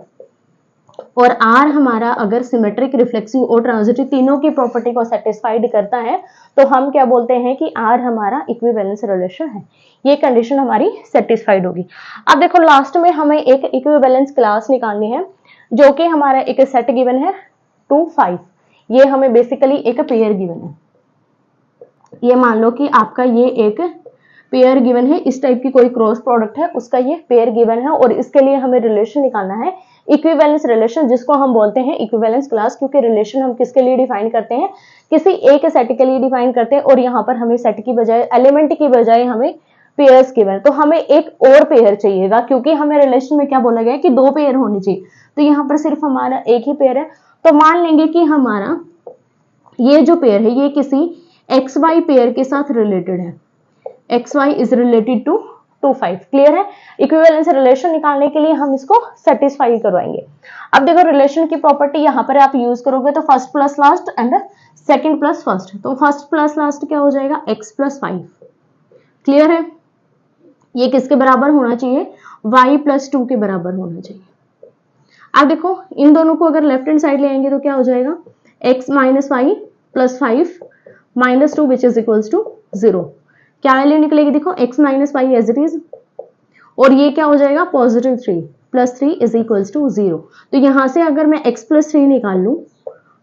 और R हमारा अगर सिमेट्रिक, रिफ्लेक्सिव और ट्रांजिटिव तीनों की प्रॉपर्टी को सेटिस्फाइड करता है तो हम क्या बोलते हैं कि R हमारा इक्विवेलेंस रिलेशन है। ये कंडीशन हमारी सेटिस्फाइड होगी। अब देखो लास्ट में हमें एक इक्विवेलेंस क्लास निकालनी है जो कि हमारा एक सेट गिवन है 2 5। ये हमें बेसिकली एक पेयर गिवन है। ये मान लो कि आपका ये एक पेयर गिवन है, इस टाइप की कोई क्रॉस प्रोडक्ट है, उसका ये पेयर गिवन है और इसके लिए हमें रिलेशन निकालना है इक्विवेलेंस रिलेशन, जिसको हम बोलते हैं इक्विवेलेंस क्लास, क्योंकि रिलेशन हम किसके लिए डिफाइन करते हैं, किसी एक सेट के लिए डिफाइन करते हैं और यहाँ पर हमें सेट की बजाय, एलिमेंट की बजाय हमें पेयर्स गिवन, तो हमें एक और पेयर चाहिएगा क्योंकि हमें रिलेशन में क्या बोला गया है कि 2 पेयर होने चाहिए, तो यहाँ पर सिर्फ हमारा एक ही पेयर है। तो मान लेंगे कि हमारा ये जो पेयर है ये किसी एक्स वाई पेयर के साथ रिलेटेड है, X Y is related to 2 5। Clear है? इक्विवेलेंस रिलेशन निकालने के लिए हम इसको सेटिस्फाई करवाएंगे। अब देखो रिलेशन की प्रॉपर्टी यहाँ पर आप यूज करोगे तो first plus last and second plus first, तो फर्स्ट प्लस लास्ट क्या हो जाएगा, x प्लस 5। क्लियर है? ये किसके बराबर होना चाहिए, y प्लस 2 के बराबर होना चाहिए। अब देखो इन दोनों को अगर लेफ्ट हैंड साइड ले आएंगे तो क्या हो जाएगा, x minus Y plus 5 minus 2 which is equals to 0। क्या वैल्यू निकलेगी, देखो x minus Y as it is, और ये क्या हो जाएगा positive 3 plus 3 is equals to 0। तो यहां से अगर मैं x प्लस 3 निकाल लूं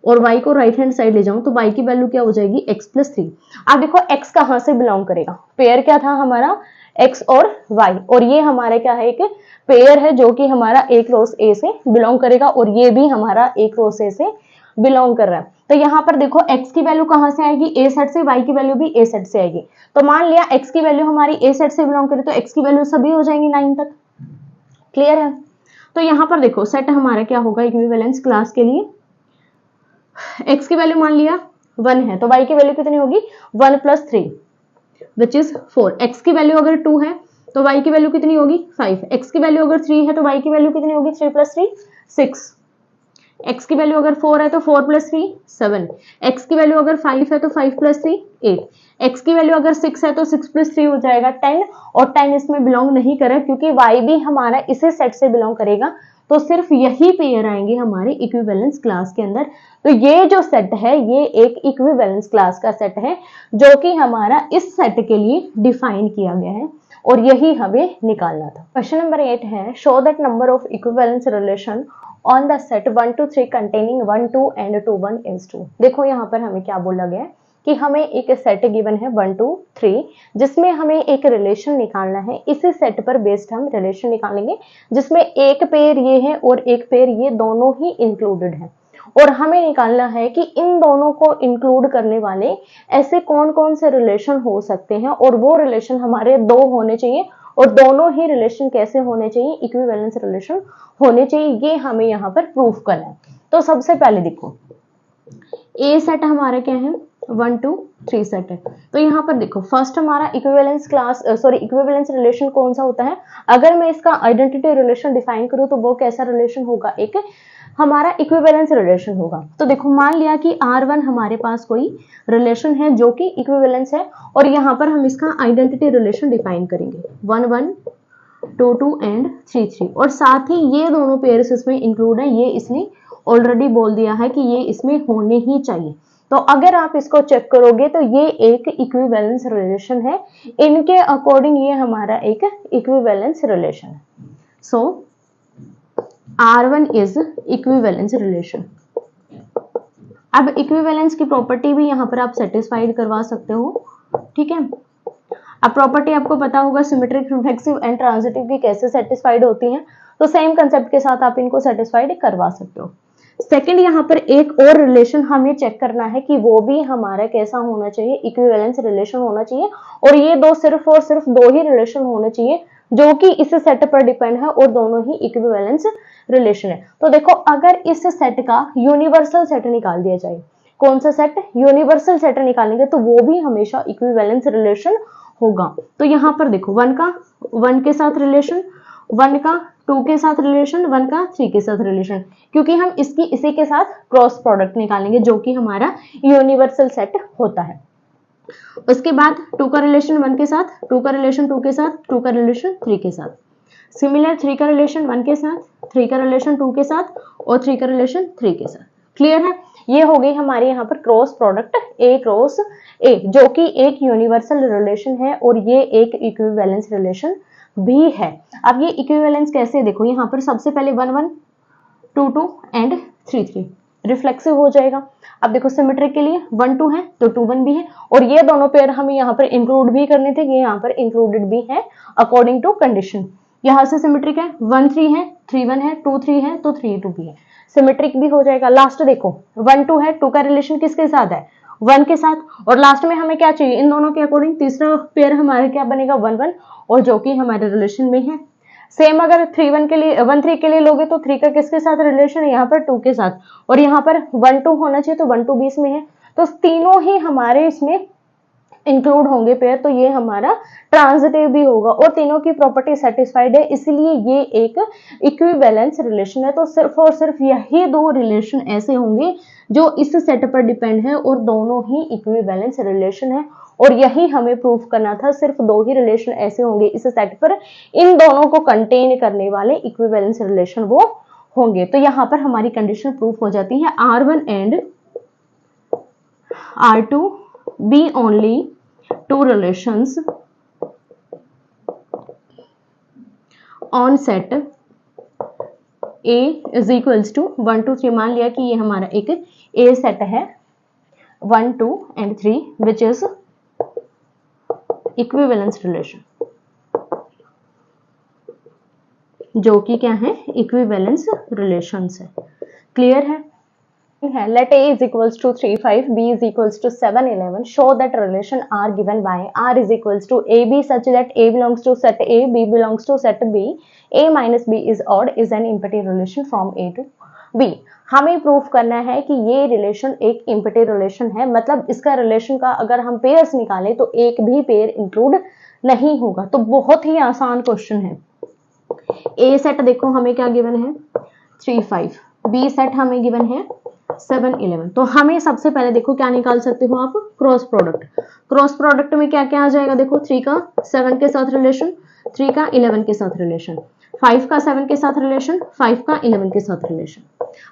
और y को राइट हैंड साइड ले जाऊं तो y की वैल्यू क्या हो जाएगी, x प्लस 3। अब देखो x कहां से बिलोंग करेगा, पेयर क्या था हमारा x और y, और ये हमारे क्या है, एक पेयर है जो कि हमारा एक क्रॉस a से बिलोंग करेगा और ये भी हमारा एक क्रॉस a से बिलोंग कर रहा है। तो यहाँ पर देखो x की वैल्यू कहां से आएगी, a सेट से, y की वैल्यू भी a सेट से आएगी। तो मान लिया x की वैल्यू हमारी a सेट से बिलोंग करे तो x की वैल्यू सभी हो जाएंगी 9 तक। क्लियर है? तो यहाँ पर देखो सेट हमारा क्या होगा इक्विवेलेंस क्लास के लिए, x की वैल्यू मान लिया 1 है तो y की वैल्यू कितनी होगी, 1 प्लस 3 विच इज 4। x की वैल्यू अगर 2 है तो y की वैल्यू कितनी होगी 5। x की वैल्यू अगर 3 है तो y की वैल्यू कितनी होगी, 3 प्लस 3 6। x की वैल्यू अगर 4 है तो 4 प्लस 3 7। x की वैल्यू अगर 5 है तो 5 प्लस 3 8। x की वैल्यू अगर 6 है तो 6 प्लस 3 हो जाएगा 10, और 10 इसमें बिलोंग नहीं करे क्योंकि y भी हमारा इसी सेट से बिलोंग करेगा, तो सिर्फ यही पेयर आएंगे हमारे इक्विवेलेंस क्लास के अंदर। तो ये जो सेट है ये एक इक्विवेलेंस क्लास का सेट है जो कि हमारा इस सेट के लिए डिफाइन किया गया है और यही हमें निकालना था। क्वेश्चन नंबर 8 है, show that number of equivalence relation on the set 1 to 3 containing 1 2 and 2 1 is 2। देखो यहाँ पर हमें क्या बोला गया है कि हमें एक सेट गिवन है 1 2 3 जिसमें हमें एक रिलेशन निकालना है। इसी सेट पर बेस्ड हम रिलेशन निकालेंगे जिसमें एक पेयर ये है और एक पेयर ये, दोनों ही इंक्लूडेड है, और हमें निकालना है कि इन दोनों को इंक्लूड करने वाले ऐसे कौन कौन से रिलेशन हो सकते हैं, और वो रिलेशन हमारे 2 होने चाहिए, और दोनों ही रिलेशन कैसे होने चाहिए, इक्विवेलेंस रिलेशन होने चाहिए। ये हमें यहाँ पर प्रूफ करना है। तो सबसे पहले देखो ए सेट हमारा क्या है, 1 2 3 सेट है। तो यहाँ पर देखो फर्स्ट हमारा इक्विवेलेंस क्लास इक्विवेलेंस रिलेशन कौन सा होता है, अगर मैं इसका आइडेंटिटी रिलेशन डिफाइन करूँ तो वो कैसा रिलेशन होगा, एक हमारा इक्विवेलेंस रिलेशन होगा। तो देखो मान लिया कि R1 हमारे पास कोई रिलेशन है जो कि इक्विवेलेंस है, और यहाँ पर हम इसका आइडेंटिटी रिलेशन डिफाइन करेंगे 1 1 2 2 एंड 3 3, और साथ ही ये दोनों पेयर्स इसमें इंक्लूड है, ये इसने ऑलरेडी बोल दिया है कि ये इसमें होने ही चाहिए। तो अगर आप इसको चेक करोगे तो ये एक इक्विवेलेंस रिलेशन है, इनके अकॉर्डिंग ये हमारा एक इक्विवेलेंस रिलेशन है। सो R1 इज इक्विवेलेंस रिलेशन। अब इक्विवेलेंस की प्रॉपर्टी भी यहाँ पर आप सेटिस्फाइड करवा सकते हो, ठीक है। अब प्रॉपर्टी आपको पता होगा सिमेट्रिक, रिफ्लेक्सिव एंड ट्रांजिटिव की कैसे सेटिस्फाइड होती हैं, तो सेम कंसेप्ट के साथ आप इनको सेटिस्फाइड करवा सकते हो। सेकंड यहाँ पर एक और रिलेशन हमें चेक करना है कि वो भी हमारा कैसा होना चाहिए, इक्विवेलेंस रिलेशन होना चाहिए, और ये दो सिर्फ और सिर्फ 2 ही रिलेशन होने चाहिए जो कि इस सेट पर डिपेंड है और दोनों ही इक्विवेलेंस रिलेशन है। तो देखो अगर इस सेट का यूनिवर्सल सेट निकाल दिया जाए, कौन सा सेट, यूनिवर्सल सेट निकालेंगे तो वो भी हमेशा इक्विवेलेंस रिलेशन होगा। तो यहाँ पर देखो 1 का 1 के साथ रिलेशन, 1 का 2 के साथ रिलेशन, 1 का 3 के साथ रिलेशन, क्योंकि हम इसी के साथ क्रॉस प्रोडक्ट निकालेंगे जो कि हमारा यूनिवर्सल सेट होता है। उसके बाद 2 का रिलेशन 1 के साथ, 2 का रिलेशन 2 के साथ, 2 का रिलेशन 3 के साथ, सिमिलर 3 का रिलेशन 1 के साथ, 3 का रिलेशन 2 के साथ और 3 का रिलेशन 3 के साथ। क्लियर है? ये हो गई हमारे यहाँ पर क्रॉस प्रोडक्ट ए क्रॉस ए, जो कि एक यूनिवर्सल रिलेशन है और ये एक इक्विवेलेंस रिलेशन भी है। अब ये इक्विवेलेंस कैसे, देखो यहाँ पर सबसे पहले 1 1 2 2 एंड 3 3 रिफ्लेक्सिव हो जाएगा। अब देखो सिमेट्रिक के लिए 1 2 है तो 2 1 भी है, और ये दोनों पेयर हमें यहाँ पर इंक्लूड भी करने थे, ये यहाँ पर इंक्लूडेड भी है अकॉर्डिंग टू कंडीशन। यहाँ से सिमेट्रिक है, 1 3 है, 3 1 है, 2 3 है तो 3 2 भी है, सिमेट्रिक भी हो जाएगा। लास्ट देखो 1 2 है, 2 का रिलेशन किसके साथ है, 1 के साथ, और लास्ट में हमें क्या चाहिए, इन दोनों के अकॉर्डिंग तीसरा पेयर हमारे क्या बनेगा 1 1, और जो कि हमारे रिलेशन में है। सेम अगर 3 1 के लिए 1 3 के लिए लोगे तो 3 का किसके साथ रिलेशन है, यहाँ पर 2 के साथ, और यहाँ पर 1 2 होना चाहिए तो 1 2 बीच में है, तो तीनों ही हमारे इसमें इंक्लूड होंगे पेयर, तो ये हमारा ट्रांजिटिव भी होगा और तीनों की प्रॉपर्टी सेटिस्फाइड है, इसलिए ये एक इक्विवेलेंस रिलेशन है। तो सिर्फ और सिर्फ यही दो रिलेशन ऐसे होंगे जो इस सेट पर डिपेंड है और दोनों ही इक्विवेलेंस रिलेशन है, और यही हमें प्रूफ करना था। सिर्फ दो ही रिलेशन ऐसे होंगे इस सेट पर, इन दोनों को कंटेन करने वाले इक्विवेलेंस रिलेशन वो होंगे। तो यहाँ पर हमारी कंडीशन प्रूफ हो जाती है, R1 and R2 be only two relations on set A is equals to 1 2 3। मान लिया कि ये हमारा एक A सेट है 1 2 and 3 which is equivalence relation, जो कि क्या है, इक्विवेलेंस रिलेशंस है। क्लियर है? Let A is equals to 3 5, B is equals to 7 11. Show that relation R given by R is equals to AB such that A belongs to set A, B belongs to set B, A minus B is odd is an empty relation from A to B। हमें proof करना है कि ये relation एक empty relation है, मतलब इसका relation का अगर हम पेयर्स निकालें तो एक भी पेयर इंक्लूड नहीं होगा। तो बहुत ही आसान क्वेश्चन है। ए सेट देखो हमें क्या गिवन है 3 5, बी सेट हमें गिवन है 7 11। तो हमें सबसे पहले देखो क्या निकाल सकते हो आप, क्रॉस प्रोडक्ट। क्रॉस प्रोडक्ट में क्या क्या आ जाएगा, देखो 3 का 7 के साथ रिलेशन, 3 का 11 के साथ रिलेशन, 5 का 7 के साथ रिलेशन, 5 का 11 के साथ रिलेशन।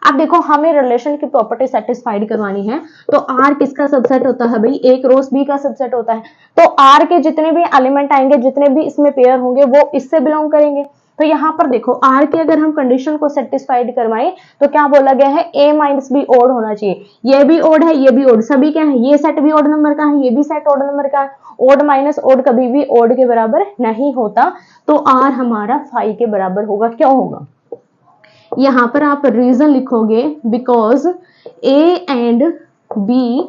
अब देखो हमें रिलेशन की प्रॉपर्टी सेटिस्फाइड करवानी है, तो R किसका सबसेट होता है भाई, A क्रॉस B का सबसेट होता है। तो R के जितने भी एलिमेंट आएंगे, जितने भी इसमें पेयर होंगे वो इससे बिलोंग करेंगे। तो यहाँ पर देखो R की अगर हम कंडीशन को सेटिस्फाइड करवाएं तो क्या बोला गया है, A माइनस बी ओड होना चाहिए। ये भी ओड है, ये भी ओड, सभी क्या है, ये सेट भी ओड नंबर का है, ये भी सेट ओड नंबर का है। ओड माइनस ओड कभी भी ओड के बराबर नहीं होता, तो R हमारा 5 के बराबर होगा। क्यों होगा, यहाँ पर आप रीजन लिखोगे, because A and B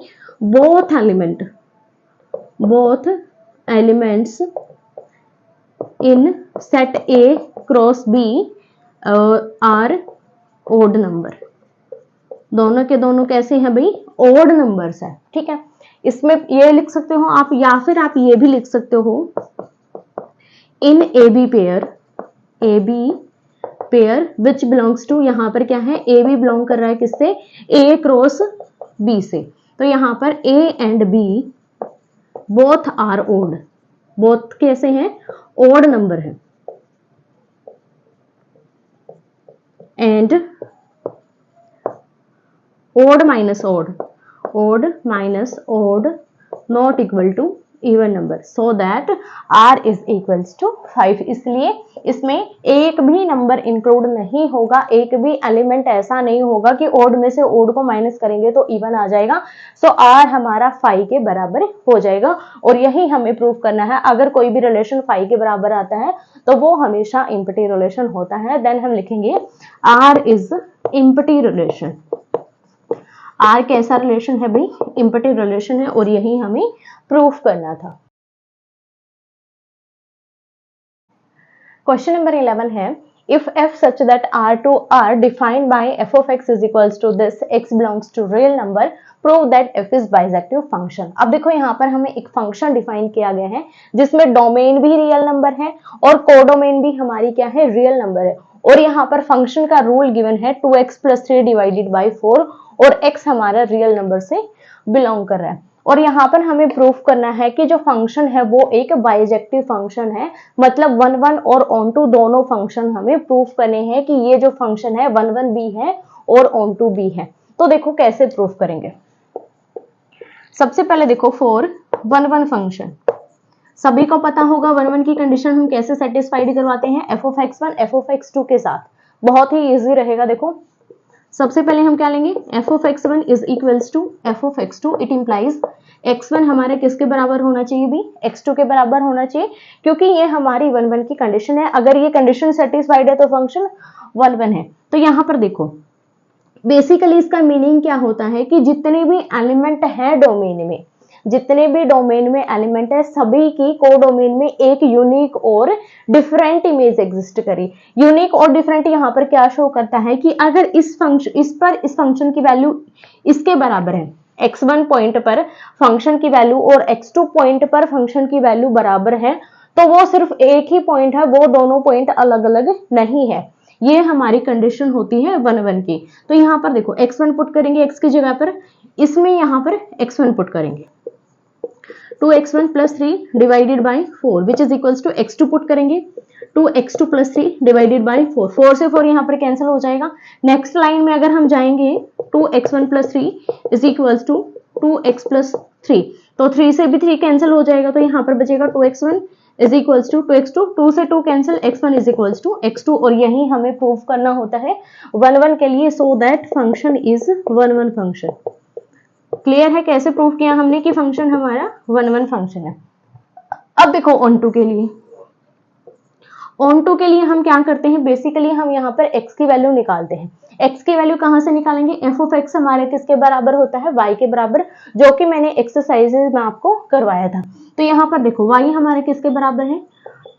both elements in set A cross B are odd number. दोनों के दोनों कैसे हैं भाई, ओड नंबर्स है। ठीक है, इसमें ये लिख सकते हो आप, या फिर आप ये भी लिख सकते हो, in A B pair which belongs to, यहाँ पर क्या है, ए बी बिलोंग कर रहा है किससे, ए क्रॉस बी से। तो यहाँ पर A and B both are odd, both कैसे हैं, ओड नंबर है। And odd minus odd not equal to even number, so that R is equals to 5। इसलिए इसमें एक भी नंबर इंक्लूड नहीं होगा, एक भी एलिमेंट ऐसा नहीं होगा कि ओड में से ओड को माइनस करेंगे तो इवन आ जाएगा। सो R हमारा 5 के बराबर हो जाएगा, और यही हमें प्रूफ करना है। अगर कोई भी रिलेशन 5 के बराबर आता है तो वो हमेशा एम्प्टी रिलेशन होता है। देन हम लिखेंगे R is empty relation. R कैसा रिलेशन है भाई, एम्प्टी रिलेशन है, और यही हमें प्रूफ करना था। क्वेश्चन नंबर 11 है, if f such that R to R defined by f of x is equals to this x belongs to real number, prove that f is bijective function। अब देखो यहाँ पर हमें एक फंक्शन डिफाइन किया गया है जिसमें डोमेन भी रियल नंबर है और कोडोमेन भी हमारी क्या है, रियल नंबर है। और यहाँ पर फंक्शन का रूल गिवन है 2x + 3 डिवाइडेड बाई 4, और x हमारा रियल नंबर से बिलोंग कर रहा है। और यहाँ पर हमें प्रूफ करना है कि जो फंक्शन है वो एक बाइजेक्टिव फंक्शन है, मतलब 1 1 और ऑन टू दोनों फंक्शन हमें प्रूफ करने हैं कि ये जो फंक्शन है 1 1 भी है और ऑन टू भी है। तो देखो कैसे प्रूफ करेंगे। सबसे पहले देखो फॉर 1 1 फंक्शन, सभी को पता होगा 1 1 की कंडीशन हम कैसे सेटिस्फाइड करवाते हैं, F of x1 F of x2 के साथ, बहुत ही इजी रहेगा। देखो सबसे पहले हम क्या लेंगे, F of x1 is equals to F of x2, it implies x1 हमारे किसके बराबर होना चाहिए भी, x2 के बराबर होना चाहिए, क्योंकि ये हमारी 1 1 की कंडीशन है। अगर ये कंडीशन सेटिस्फाइड है तो फंक्शन 1 1 है। तो यहाँ पर देखो बेसिकली इसका मीनिंग क्या होता है कि जितने भी एलिमेंट है डोमेन में, जितने भी डोमेन में एलिमेंट है सभी की कोडोमेन में एक यूनिक और डिफरेंट इमेज एग्जिस्ट करी। यूनिक और डिफरेंट यहाँ पर क्या शो करता है कि अगर इस फंक्शन की वैल्यू इसके बराबर है, x1 पॉइंट पर फंक्शन की वैल्यू और x2 पॉइंट पर फंक्शन की वैल्यू बराबर है, तो वो सिर्फ एक ही पॉइंट है, वो दोनों पॉइंट अलग अलग नहीं है। ये हमारी कंडीशन होती है 1 1 की। तो यहाँ पर देखो x1 पुट करेंगे x की जगह पर, इसमें यहाँ पर x1 पुट करेंगे, 2x1 plus 3 divided by 4 which is equals to x2 put करेंगे, 2x2 plus 3 divided by 4, 4 से 4 यहाँ पर कैंसिल हो जाएगा। नेक्स्ट लाइन में अगर हम जाएंगे 2x1 plus 3 is equals to 2x plus 3, तो 3 से भी 3 कैंसिल हो जाएगा, तो यहाँ पर बचेगा 2x1 is equals to 2x2, 2 से 2 cancel, x1 is equals to x2, और यही हमें प्रूफ करना होता है 1 1 के लिए, so that function is 1 1 function. Clear है कैसे प्रूफ किया हमने कि फंक्शन हमारा 1 1 फंक्शन है। अब देखो ऑन टू के लिए, ऑन टू के लिए हम क्या करते हैं, बेसिकली हम यहाँ पर x की वैल्यू निकालते हैं। x की वैल्यू कहाँ से निकालेंगे, एफ ऑफ x हमारे किसके बराबर होता है, y के बराबर, जो कि मैंने एक्सरसाइजेज में आपको करवाया था। तो यहाँ पर देखो y हमारे किसके बराबर है,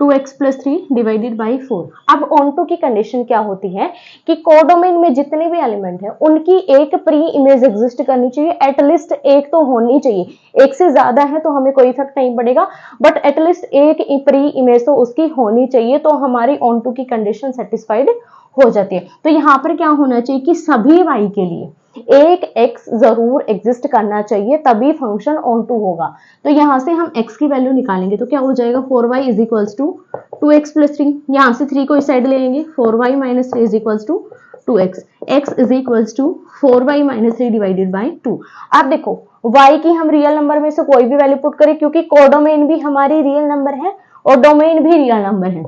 2x plus 3 divided by 4। अब ऑन टू की कंडीशन क्या होती है कि कोडोमेन में जितने भी एलिमेंट है उनकी एक प्री इमेज एग्जिस्ट करनी चाहिए, एटलीस्ट एक तो होनी चाहिए, एक से ज्यादा है तो हमें कोई इफेक्ट नहीं पड़ेगा, बट एटलीस्ट एक प्री इमेज तो उसकी होनी चाहिए, तो हमारी ऑन टू की कंडीशन सेटिस्फाइड हो जाती है। तो यहाँ पर क्या होना चाहिए कि सभी y के लिए एक x जरूर एग्जिस्ट करना चाहिए, तभी फंक्शन ऑन टू होगा। तो यहाँ से हम x की वैल्यू निकालेंगे तो क्या हो जाएगा, 4y is equals to 2x plus 3, यहाँ से 3 को इस साइड ले लेंगे, 4y minus 3 is equals to 2x, x is equals to 4y minus 3 divided by 2। अब देखो y की हम रियल नंबर में से कोई भी वैल्यू पुट करें, क्योंकि कोडोमेन भी हमारी रियल नंबर है और डोमेन भी रियल नंबर है,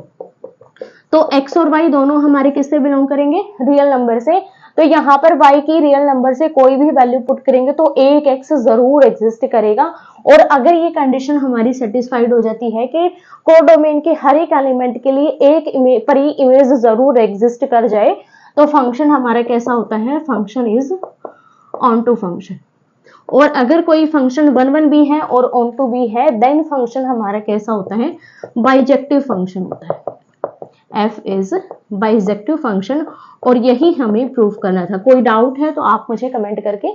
तो x और y दोनों हमारे किससे बिलोंग करेंगे, रियल नंबर से। तो यहाँ पर y की रियल नंबर से कोई भी वैल्यू पुट करेंगे तो एक x जरूर एग्जिस्ट करेगा, और अगर ये कंडीशन हमारी सेटिस्फाइड हो जाती है कि कोडोमेन के हर एक एलिमेंट के लिए एक प्री इमेज जरूर एग्जिस्ट कर जाए, तो फंक्शन हमारा कैसा होता है, function is onto function. और अगर कोई फंक्शन 1 1 भी है और ऑन टू भी है, देन फंक्शन हमारा कैसा होता है, बाइजेक्टिव फंक्शन होता है। f इज बाइजेक्टिव फंक्शन, और यही हमें प्रूफ करना था। कोई डाउट है तो आप मुझे कमेंट करके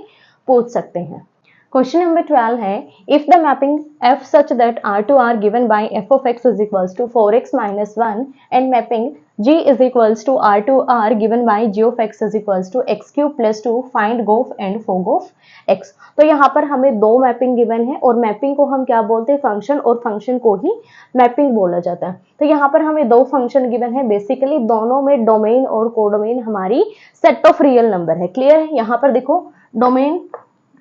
पूछ सकते हैं। क्वेश्चन नंबर 12 है, if the mapping f such that r to r given by f of x is equals to 4x minus 1 and mapping g is equals to r to r given by g of x is equals to x cube plus 2 find gof and fog of x। तो यहाँ पर हमें दो mapping given है, और mapping को हम क्या बोलते हैं, फंक्शन, और फंक्शन को ही मैपिंग बोला जाता है। तो यहाँ पर हमें दो फंक्शन गिवन है, बेसिकली दोनों में डोमेन और कोडोमेन हमारी सेट ऑफ रियल नंबर है। क्लियर है, यहाँ पर देखो domain,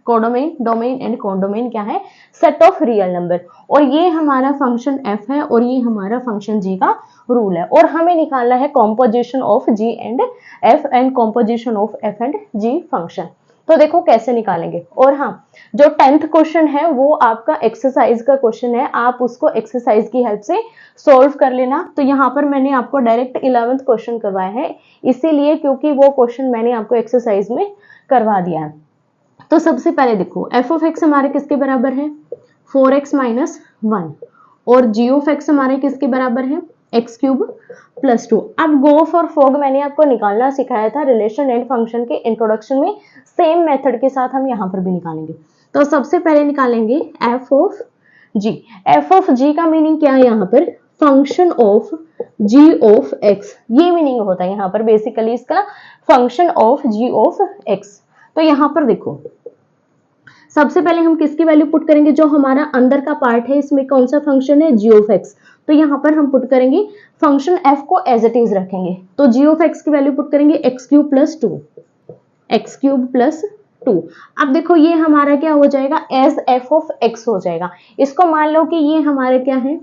codomain, domain and codomain क्या है, सेट ऑफ रियल नंबर, और ये हमारा फंक्शन f है और ये हमारा फंक्शन g का रूल है, और हमें निकालना है composition of g and f and composition of f and g function. तो देखो कैसे निकालेंगे। और हाँ, जो 10th क्वेश्चन है वो आपका एक्सरसाइज का क्वेश्चन है, आप उसको एक्सरसाइज की हेल्प से सोल्व कर लेना। तो यहाँ पर मैंने आपको डायरेक्ट 11th क्वेश्चन करवाया है, इसीलिए क्योंकि वो क्वेश्चन मैंने आपको एक्सरसाइज में करवा दिया है। तो सबसे पहले देखो f ऑफ x हमारे किसके बराबर है, 4x माइनस 1, और g ऑफ x हमारे किसके बराबर है, x क्यूब प्लस 2। अब गोफ और फोग मैंने आपको निकालना सिखाया था रिलेशन एंड फंक्शन के इंट्रोडक्शन में, सेम मेथड के साथ हम यहाँ पर भी निकालेंगे। तो सबसे पहले निकालेंगे f of g। f of g का मीनिंग क्या है, यहाँ पर function of g of x, ये मीनिंग होता है यहाँ पर बेसिकली इसका, function of g of x। तो यहाँ पर देखो सबसे पहले हम किसकी वैल्यू पुट करेंगे, जो हमारा अंदर का पार्ट है, इसमें कौन सा फंक्शन है, जी ऑफ एक्स। तो यहाँ पर हम पुट करेंगे फंक्शन एफ को एज इट इज रखेंगे, तो जी ऑफ एक्स की वैल्यू पुट करेंगे x cube plus two, X cube plus 2। अब देखो ये हमारा क्या हो जाएगा, एज एफ ऑफ एक्स हो जाएगा। इसको मान लो कि ये हमारे क्या है,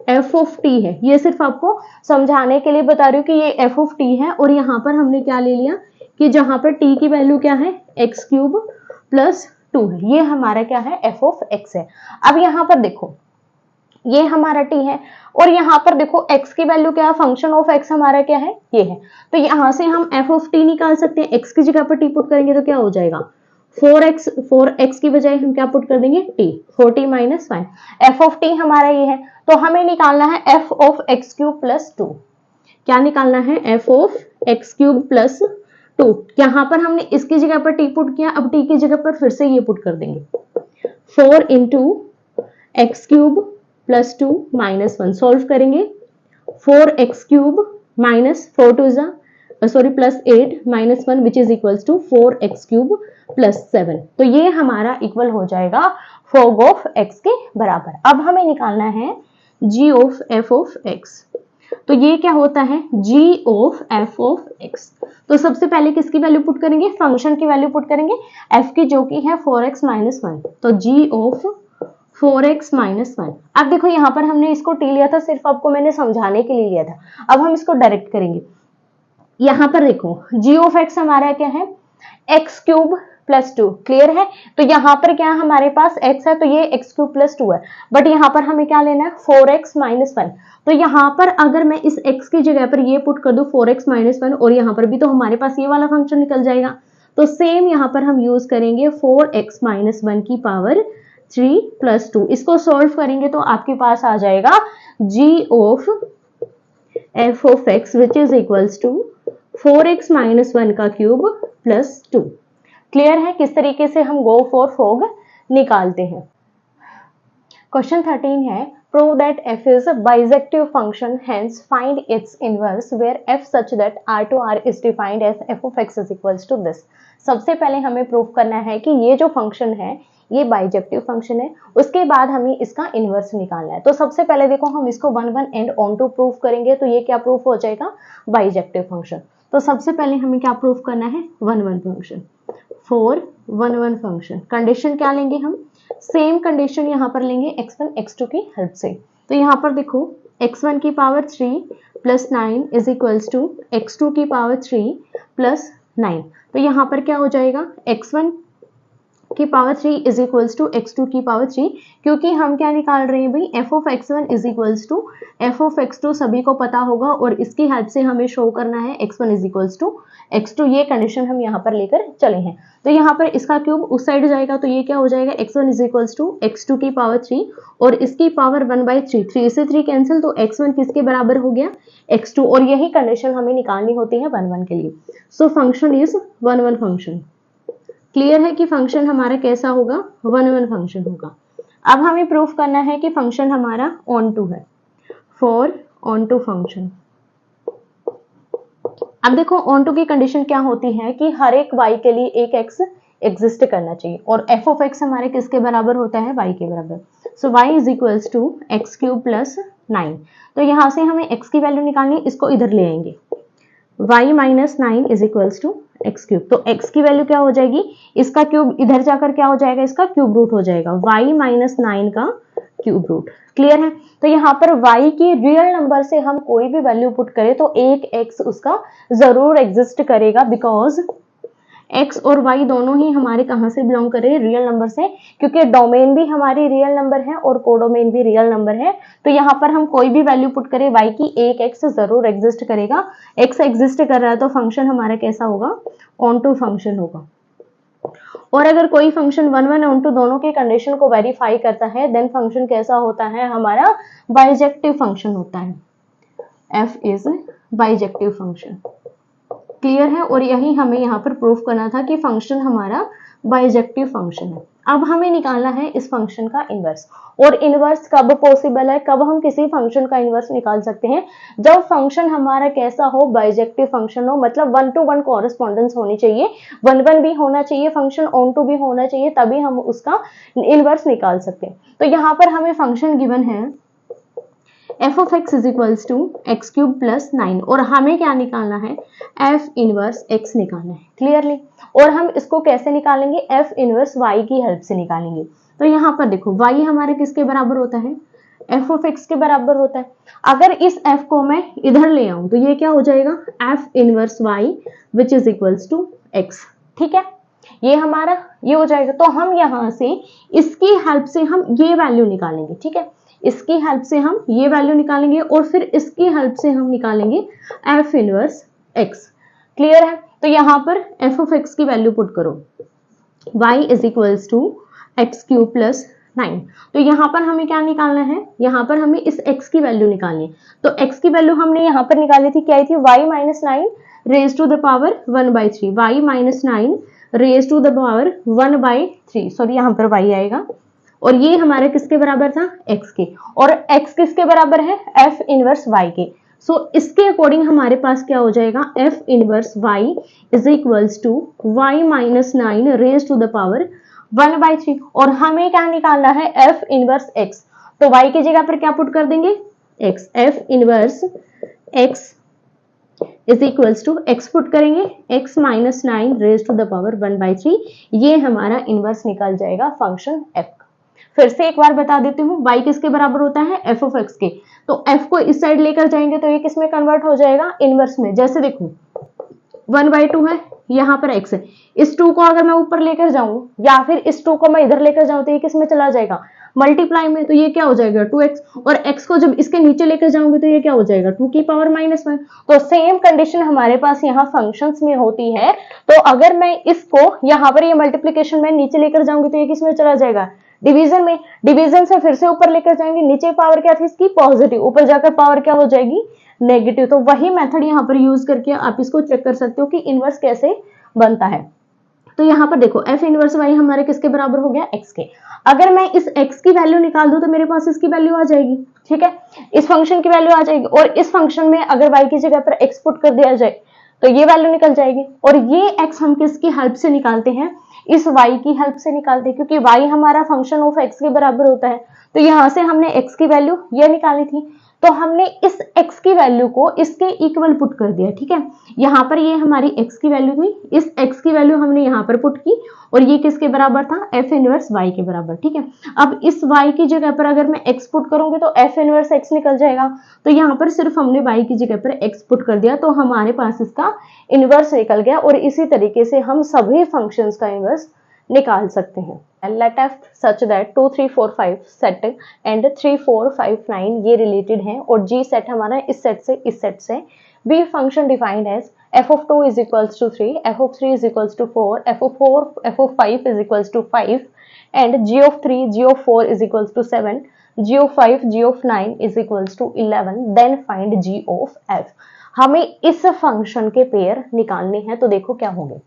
एफ ऑफ टी है। ये सिर्फ आपको समझाने के लिए बता रही हूँ कि ये एफ ऑफ टी है, और यहाँ पर हमने क्या ले लिया कि जहां पर टी की वैल्यू क्या है, एक्स क्यूब प्लस 2 है, ये हमारा क्या है, एफ ऑफ एक्स है। अब यहाँ पर देखो ये हमारा टी है, और यहाँ पर देखो x की वैल्यू क्या है, फंक्शन ऑफ x हमारा क्या है, ये है। तो यहाँ से हम f ऑफ t निकाल सकते हैं, x की जगह पर t पुट करेंगे तो क्या हो जाएगा, 4x की बजाय हम क्या पुट कर देंगे, t, 4t minus 5। f of t हमारा ये है, तो हमें निकालना है f of x cube plus 2। क्या निकालना है, f of x cube plus 2। यहाँ पर हमने इसकी जगह पर t पुट किया, अब t की जगह पर फिर से ये पुट कर देंगे, 4 into X cube plus 2 minus 1। Solve करेंगे, 4x cube minus 4 two sorry plus 8 minus 1 which is equals to 4x cube plus 7। तो ये हमारा इक्वल हो जाएगा फोग ऑफ x के बराबर। अब हमें निकालना है g of f of x। तो ये क्या होता है, g of f of x। तो सबसे पहले किसकी वैल्यू पुट करेंगे, फंक्शन की वैल्यू पुट करेंगे f की, जो कि है 4x माइनस 1। तो g ऑफ 4x माइनस 1। अब देखो यहाँ पर हमने इसको t लिया था, सिर्फ आपको मैंने समझाने के लिए लिया था। अब हम इसको डायरेक्ट करेंगे। यहाँ पर देखो g ऑफ x हमारा क्या है, x क्यूब प्लस 2। क्लियर है, तो यहाँ पर क्या हमारे पास x है, तो ये x क्यूब प्लस 2 है। बट यहाँ पर हमें क्या लेना है, 4x माइनस 1। तो यहाँ पर अगर मैं इस x की जगह पर ये पुट कर दूं 4x माइनस 1, और यहाँ पर भी तो हमारे पास ये वाला फंक्शन निकल जाएगा। तो सेम यहाँ पर हम यूज करेंगे 4x माइनस 1 की पावर 3 प्लस 2। इसको सॉल्व करेंगे तो आपके पास आ जाएगा g of f of x which is equals to 4x minus 1 का क्यूब प्लस 2। क्लियर है किस तरीके से हम गो फॉर फोग निकालते हैं। क्वेश्चन 13 है, prove that f is a bijective function, hence find its inverse where f such that r to r is defined as f of x is equals to this। सबसे पहले हमें prove करना है कि ये जो फंक्शन है ये बाइजेक्टिव फंक्शन है, उसके बाद हमें इसका इनवर्स निकालना है। तो सबसे पहले देखो हम इसको 1 1 एंड ऑन टू प्रूफ करेंगे, तो ये क्या प्रूफ हो जाएगा, बाइजेक्टिव फंक्शन। तो सबसे पहले हमें क्या प्रूफ करना है, 1 1 फंक्शन, फॉर 1 1 फंक्शन। कंडीशन क्या लेंगे हम, सेम कंडीशन यहाँ पर लेंगे x1 x2 की हेल्प से। तो यहाँ पर देखो x1 की power 3 plus 9 is equals to x2 की पावर 3 प्लस 9। तो यहाँ पर क्या हो जाएगा, x1 की power 3 is equals to x2 की पावर 3, क्योंकि हम क्या निकाल रहे हैं भाई, f of x1 is equals to f of x2 सभी को पता होगा, और इसकी हेल्प से हमें शो करना है x1 is equals to x2। ये कंडीशन हम यहाँ पर लेकर चले हैं। तो यहाँ पर इसका क्यूब उस साइड जाएगा, तो ये क्या हो जाएगा, x1 is equals to x2 की पावर 3 और इसकी पावर 1/3, 3 से 3 कैंसिल, तो x1 किसके बराबर हो गया, x2। और यही कंडीशन हमें निकालनी होती है 1 1 के लिए। So function is 1 1 function. Clear है कि फंक्शन हमारा कैसा होगा, 1 1 फंक्शन होगा। अब हमें प्रूफ करना है कि फंक्शन हमारा ऑन टू है, फॉर ऑन टू फंक्शन। अब देखो ऑन टू की कंडीशन क्या होती है कि हर एक y के लिए एक x एग्जिस्ट करना चाहिए, और f ऑफ x हमारे किसके बराबर होता है, y के बराबर। So y is equals to X cube plus 9। तो यहाँ से हमें x की वैल्यू निकालनी है, इसको इधर ले आएंगे, y minus 9 is equals to X cube. तो x की वैल्यू क्या हो जाएगी, इसका क्यूब इधर जाकर क्या हो जाएगा, इसका क्यूब रूट हो जाएगा, y माइनस 9 का क्यूब रूट। क्लियर है, तो यहाँ पर y की रियल नंबर से हम कोई भी वैल्यू पुट करें तो एक x उसका जरूर एग्जिस्ट करेगा, बिकॉज x और y दोनों ही हमारे कहाँ से बिलोंग कर रहे हैं, रियल नंबर से, क्योंकि डोमेन भी हमारी रियल नंबर है और कोडोमेन भी रियल नंबर है। तो यहाँ पर हम कोई भी वैल्यू पुट करें y की, एक x जरूर एग्जिस्ट करेगा। x एग्जिस्ट कर रहा है तो फंक्शन हमारा कैसा होगा, ऑन टू फंक्शन होगा। और अगर कोई फंक्शन 1 1 ऑन टू दोनों के कंडीशन को वेरीफाई करता है, देन फंक्शन कैसा होता है, हमारा बाइजेक्टिव फंक्शन होता है। f is bijective function. Clear है, और यही हमें यहाँ पर प्रूफ करना था कि फंक्शन हमारा बाइजेक्टिव फंक्शन है। अब हमें निकालना है इस फंक्शन का इनवर्स। और इनवर्स कब पॉसिबल है, कब हम किसी फंक्शन का इनवर्स निकाल सकते हैं, जब फंक्शन हमारा कैसा हो, बाइजेक्टिव फंक्शन हो, मतलब 1 to 1 कॉरेस्पॉन्डेंस होनी चाहिए, 1 भी होना चाहिए फंक्शन, ऑन टू भी होना चाहिए, तभी हम उसका इनवर्स निकाल सकते हैं। तो यहाँ पर हमें फंक्शन गिवन है f of x is equals to x cube plus 9 और हमें क्या निकालना है, f इनवर्स x निकालना है क्लियरली। और हम इसको कैसे निकालेंगे, f इनवर्स y की हेल्प से निकालेंगे। तो यहाँ पर देखो y हमारे किसके बराबर होता है, f of x के बराबर होता है। अगर इस f को मैं इधर ले आऊं तो ये क्या हो जाएगा, f inverse y which is equals to x। ठीक है, ये हमारा ये हो जाएगा। तो हम यहाँ से इसकी हेल्प से हम ये वैल्यू निकालेंगे। ठीक है, इसकी हेल्प से हम ये वैल्यू निकालेंगे और फिर इसकी हेल्प से हम निकालेंगे f इनवर्स x। क्लियर है, तो यहाँ पर f of x की वैल्यू पुट करो, y is equals to X cube plus 9। तो यहाँ पर हमें क्या निकालना है, यहाँ पर हमें इस x की वैल्यू निकालनी है। तो x की वैल्यू हमने यहाँ पर निकाली थी, क्या आई थी, y minus 9 raise to the power 1/3, y minus 9 raise to the power 1/3, sorry यहाँ पर y आएगा। और ये हमारे किसके बराबर था, x के, और x किसके बराबर है, f इनवर्स y के। सो इसके अकॉर्डिंग हमारे पास क्या हो जाएगा, f inverse y is equals to y minus 9 raise to the power 1/3। और हमें क्या निकालना है, f इनवर्स x। तो y की जगह पर क्या पुट कर देंगे, x, f inverse x is equals to x put करेंगे, x minus 9 raise to the power 1/3। ये हमारा इनवर्स निकल जाएगा फंक्शन f। फिर से एक बार बता देती हूँ, y किसके बराबर होता है, f ऑफ x के। तो f को इस साइड लेकर जाएंगे तो ये किस में कन्वर्ट हो जाएगा, इनवर्स में। जैसे देखो 1/2 है, यहाँ पर x है, इस 2 को अगर मैं ऊपर लेकर जाऊं या फिर इस 2 को मैं इधर लेकर जाऊं तो ये किस में चला जाएगा, मल्टीप्लाई में। तो ये क्या हो जाएगा 2x, और x को जब इसके नीचे लेकर जाऊंगी तो ये क्या हो जाएगा 2 की पावर -1। तो सेम कंडीशन हमारे पास यहाँ फंक्शंस में होती है। तो अगर मैं इसको यहाँ पर ये मल्टीप्लीकेशन में नीचे लेकर जाऊंगी तो ये किस में चला जाएगा, डिवीजन में। डिवीजन से फिर से ऊपर लेकर जाएंगे, नीचे पावर क्या थी इसकी, पॉजिटिव, ऊपर जाकर पावर क्या हो जाएगी, नेगेटिव। तो वही मेथड यहाँ पर यूज करके आप इसको चेक कर सकते हो कि इनवर्स कैसे बनता है। तो यहाँ पर देखो f इनवर्स y हमारे किसके बराबर हो गया, x के। अगर मैं इस x की वैल्यू निकाल दूं तो मेरे पास इसकी वैल्यू आ जाएगी। ठीक है, इस फंक्शन की वैल्यू आ जाएगी, और इस फंक्शन में अगर y की जगह पर x पुट कर दिया जाए तो ये वैल्यू निकल जाएगी। और ये x हम किसकी हेल्प से निकालते हैं, इस y की हेल्प से निकालते हैं, क्योंकि y हमारा फंक्शन ऑफ x के बराबर होता है। तो यहाँ से हमने x की वैल्यू ये निकाली थी, तो हमने इस x की वैल्यू को इसके इक्वल पुट कर दिया। ठीक है, यहाँ पर ये हमारी x की वैल्यू थी, इस x की वैल्यू हमने यहाँ पर पुट की, और ये किसके बराबर था, f इनवर्स y के बराबर। ठीक है, अब इस y की जगह पर अगर मैं x पुट करूंगी तो f इनवर्स x निकल जाएगा। तो यहाँ पर सिर्फ हमने y की जगह पर x पुट कर दिया, तो हमारे पास इसका इनवर्स निकल गया। और इसी तरीके से हम सभी फंक्शंस का इनवर्स निकाल सकते हैं। Let f such that 2 3 4 5 set and 3 4 5 9 ये रिलेटेड हैं, और g सेट हमारा इस सेट से b function defined as f of 2 is equals to 3, f of 3 is equals to 4, f of 5 is equals to 5, and g of 3, g of 4 is equals to 7, g of 5, g of 9 is equals to 11, then find g of f। हमें इस function के pair निकालने हैं, तो देखो क्या होंगे,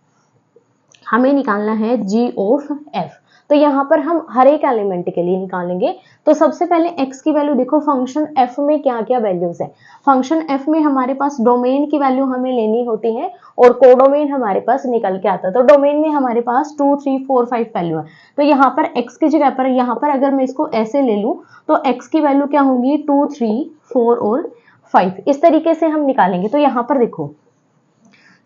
हमें निकालना है g of f। तो यहाँ पर हम हर एक एलिमेंट के लिए निकालेंगे। तो सबसे पहले x की वैल्यू देखो, फंक्शन f में क्या क्या वैल्यूज है। फंक्शन f में हमारे पास डोमेन की वैल्यू हमें लेनी होती है, और कोडोमेन हमारे पास निकल के आता है। तो डोमेन में हमारे पास 2 3 4 5 वैल्यू है। तो यहाँ पर x की जगह पर, यहाँ पर अगर मैं इसको ऐसे ले लूँ तो x की वैल्यू क्या होगी, 2 3 4 और 5, इस तरीके से हम निकालेंगे। तो यहाँ पर देखो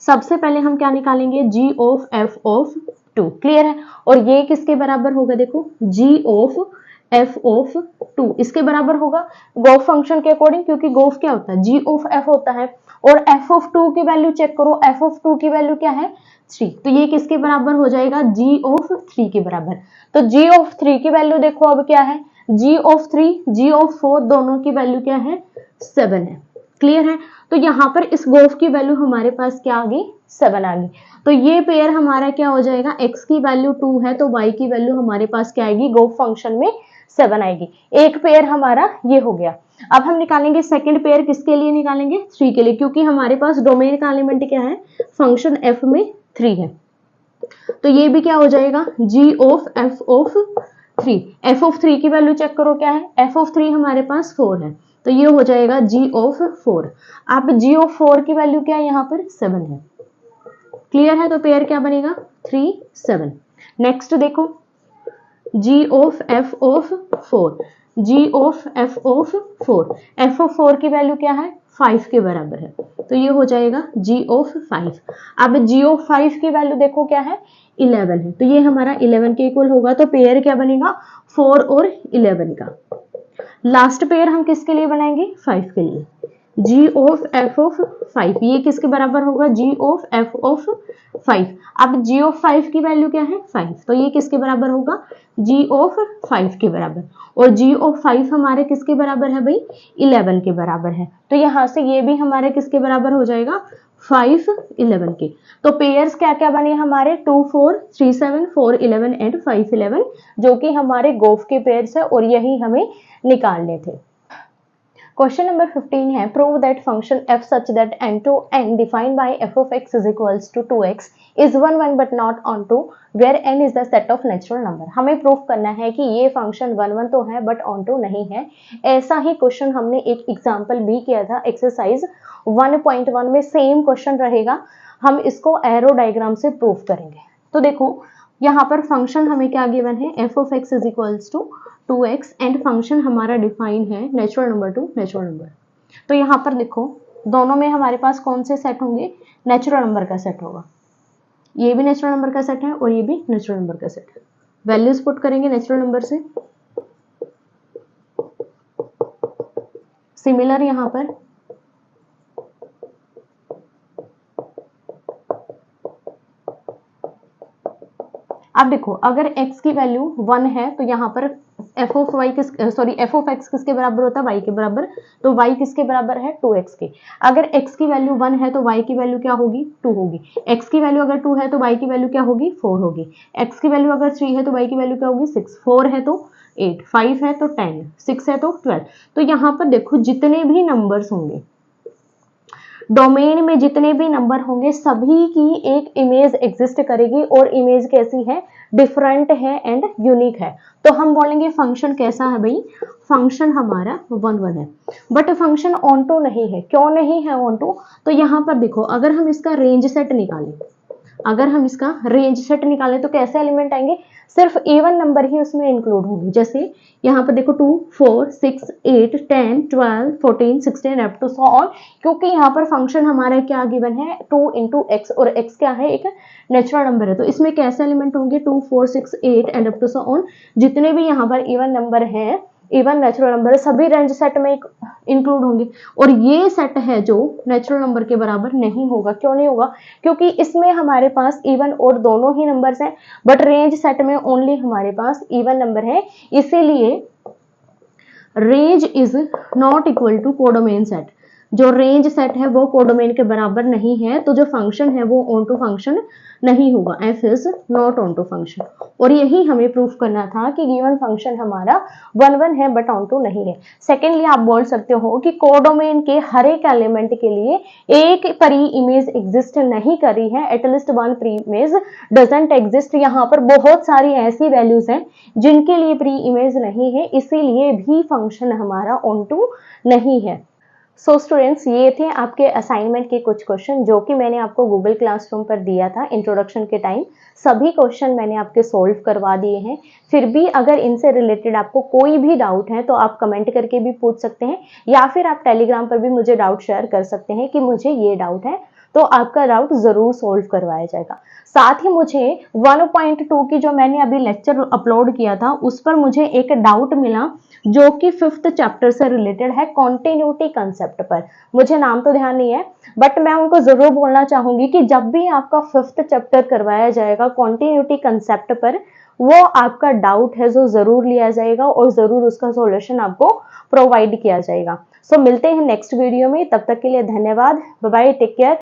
सबसे पहले हम क्या निकालेंगे, g of f of 2। Clear है, और ये किसके बराबर होगा, देखो g ऑफ f ऑफ 2 इसके बराबर होगा गोफ फंक्शन के अकॉर्डिंग, क्योंकि गोफ क्या होता है, g ऑफ f होता है। और f ऑफ 2 की वैल्यू चेक करो, f ऑफ 2 की वैल्यू क्या है, 3। तो ये किसके बराबर हो जाएगा, g ऑफ 3 के बराबर। तो g ऑफ 3 की वैल्यू देखो अब क्या है, g ऑफ 3, g ऑफ 4 दोनों की वैल्यू क्या है, 7 है। क्लियर है, तो यहाँ पर इस गोफ की वैल्यू हमारे पास क्या आ गई, 7 आ गई। तो ये पेयर हमारा क्या हो जाएगा, x की वैल्यू 2 है तो y की वैल्यू हमारे पास क्या आएगी, गोफ फंक्शन में 7 आएगी। एक पेयर हमारा ये हो गया। अब हम निकालेंगे सेकंड पेयर, किसके लिए निकालेंगे, 3 के लिए, क्योंकि हमारे पास डोमेन का एलिमेंट क्या है, फंक्शन f में 3 है। तो ये भी क्या हो जाएगा, g of f of 3। f of 3 की वैल्यू चेक करो क्या है, f ऑफ 3 हमारे पास 4 है, तो ये हो जाएगा g ऑफ 4। अब g ऑफ 4 की वैल्यू क्या है, यहाँ पर 7 है। क्लियर है, तो पेयर क्या बनेगा 3 7। नेक्स्ट देखो g of f of 4, g of f of 4, f of 4 की वैल्यू क्या है 5 के बराबर है, तो ये हो जाएगा g ऑफ 5। अब g ऑफ 5 की वैल्यू देखो क्या है 11 है, तो ये हमारा 11 के इक्वल होगा, तो पेयर क्या बनेगा 4 और 11 का। लास्ट पेयर हम किसके लिए बनाएंगे 5 के लिए, g ऑफ f ऑफ 5, ये किसके बराबर होगा g ऑफ f ऑफ 5। अब g ऑफ 5 की वैल्यू क्या है 5, तो ये किसके बराबर होगा g ऑफ 5 के बराबर, और g ऑफ 5 हमारे किसके बराबर है भाई 11 के बराबर है, तो यहां से ये भी हमारे किसके बराबर हो जाएगा 5 11 के। तो पेयर्स क्या क्या बने हमारे 2 4 3 7 4 11 एंड 5 11, जो कि हमारे गोफ के पेयर्स है और यही हमें निकालने थे। क्वेश्चन नंबर 15 है, prove that function f such that n to n defined by f of x is equals to 2x is 1 1 but not onto where n is the set of natural number। हमें proof करना है कि ये function 1 1 तो है but onto नहीं है। ऐसा ही क्वेश्चन हमने एक एग्जांपल भी किया था एक्सरसाइज 1.1 में, सेम क्वेश्चन रहेगा, हम इसको एरो डायग्राम से प्रूफ करेंगे। तो देखो यहाँ पर फंक्शन हमें क्या गिवन है, f of x is equals to 2x and function हमारा डिफाइन है natural number two natural number. तो यहाँ पर देखो दोनों में हमारे पास कौन से सेट होंगे, नेचुरल नंबर का सेट होगा, ये भी नेचुरल नंबर का सेट है और ये भी नेचुरल नंबर का सेट है। वैल्यूज पुट करेंगे नेचुरल नंबर से, सिमिलर यहाँ पर अब देखो अगर x की वैल्यू 1 है तो यहाँ पर f ऑफ x किसके बराबर होता है y के बराबर, तो y किसके बराबर है 2x के। अगर x की वैल्यू 1 है तो y की वैल्यू क्या होगी 2 होगी, x की वैल्यू अगर 2 है तो y की वैल्यू क्या होगी 4 होगी, x की वैल्यू अगर 3 है तो y की वैल्यू क्या होगी 6, 4 है तो 8, 5 है तो 10, 6 है तो 12। तो यहाँ पर देखो जितने भी नंबर्स होंगे डोमेन में, जितने भी नंबर होंगे सभी की एक इमेज एग्जिस्ट करेगी, और इमेज कैसी है डिफरेंट है एंड यूनिक है। तो हम बोलेंगे फंक्शन कैसा है भाई, फंक्शन हमारा 1 1 है, बट फंक्शन ऑनटू नहीं है। क्यों नहीं है ऑनटू, तो यहाँ पर देखो अगर हम इसका रेंज सेट निकालें, अगर हम इसका रेंज सेट निकालें तो कैसे एलिमेंट आएंगे, सिर्फ इवन नंबर ही उसमें इंक्लूड होंगे। जैसे यहाँ पर देखो 2 4 6 8 10 12 14 16 अप टू सो ऑन, क्योंकि यहाँ पर फंक्शन हमारा क्या गिवन है 2 इंटू एक्स, और x क्या है एक नेचुरल नंबर है, तो इसमें कैसे एलिमेंट होंगे 2 4 6 8 and up to so on. जितने भी यहाँ पर इवन नंबर है, इवन नेचुरल नंबर सभी रेंज सेट में इंक्लूड होंगे, और ये सेट है जो नेचुरल नंबर के बराबर नहीं होगा। क्यों नहीं होगा, क्योंकि इसमें हमारे पास इवन और दोनों ही नंबर्स हैं, बट रेंज सेट में ओनली हमारे पास इवन नंबर है, इसीलिए range is not equal to codomain set. जो रेंज सेट है वो कोडोमेन के बराबर नहीं है, तो जो फंक्शन है वो ऑन टू फंक्शन नहीं होगा, f is not onto function. और यही हमें प्रूफ करना था कि गिवन फंक्शन हमारा 1 1 है बट ऑन टू नहीं है। सेकेंडली आप बोल सकते हो कि कोडोमेन के हर एक एलिमेंट के लिए एक प्री इमेज एग्जिस्ट नहीं कर रही है, at least one pre image doesn't exist. यहाँ पर बहुत सारी ऐसी वैल्यूज हैं जिनके लिए प्री इमेज नहीं है, इसीलिए भी फंक्शन हमारा ऑन टू नहीं है। सो स्टूडेंट्स, ये थे आपके असाइनमेंट के कुछ क्वेश्चन जो कि मैंने आपको गूगल क्लासरूम पर दिया था इंट्रोडक्शन के टाइम। सभी क्वेश्चन मैंने आपके सोल्व करवा दिए हैं। फिर भी अगर इनसे रिलेटेड आपको कोई भी डाउट है तो आप कमेंट करके भी पूछ सकते हैं, या फिर आप टेलीग्राम पर भी मुझे डाउट शेयर कर सकते हैं कि मुझे ये डाउट है, तो आपका डाउट जरूर सोल्व करवाया जाएगा। साथ ही मुझे 1.2 की जो मैंने अभी लेक्चर अपलोड किया था उस पर मुझे एक डाउट मिला जो कि 5th चैप्टर से रिलेटेड है, कॉन्टिन्यूटी कंसेप्ट पर। मुझे नाम तो ध्यान नहीं है, बट मैं उनको जरूर बोलना चाहूंगी कि जब भी आपका 5th चैप्टर करवाया जाएगा कॉन्टिन्यूटी कंसेप्ट पर, वो आपका डाउट है जो जरूर लिया जाएगा और जरूर उसका सॉल्यूशन आपको प्रोवाइड किया जाएगा। सो मिलते हैं नेक्स्ट वीडियो में, तब तक के लिए धन्यवाद, बाय बाय, टेक केयर।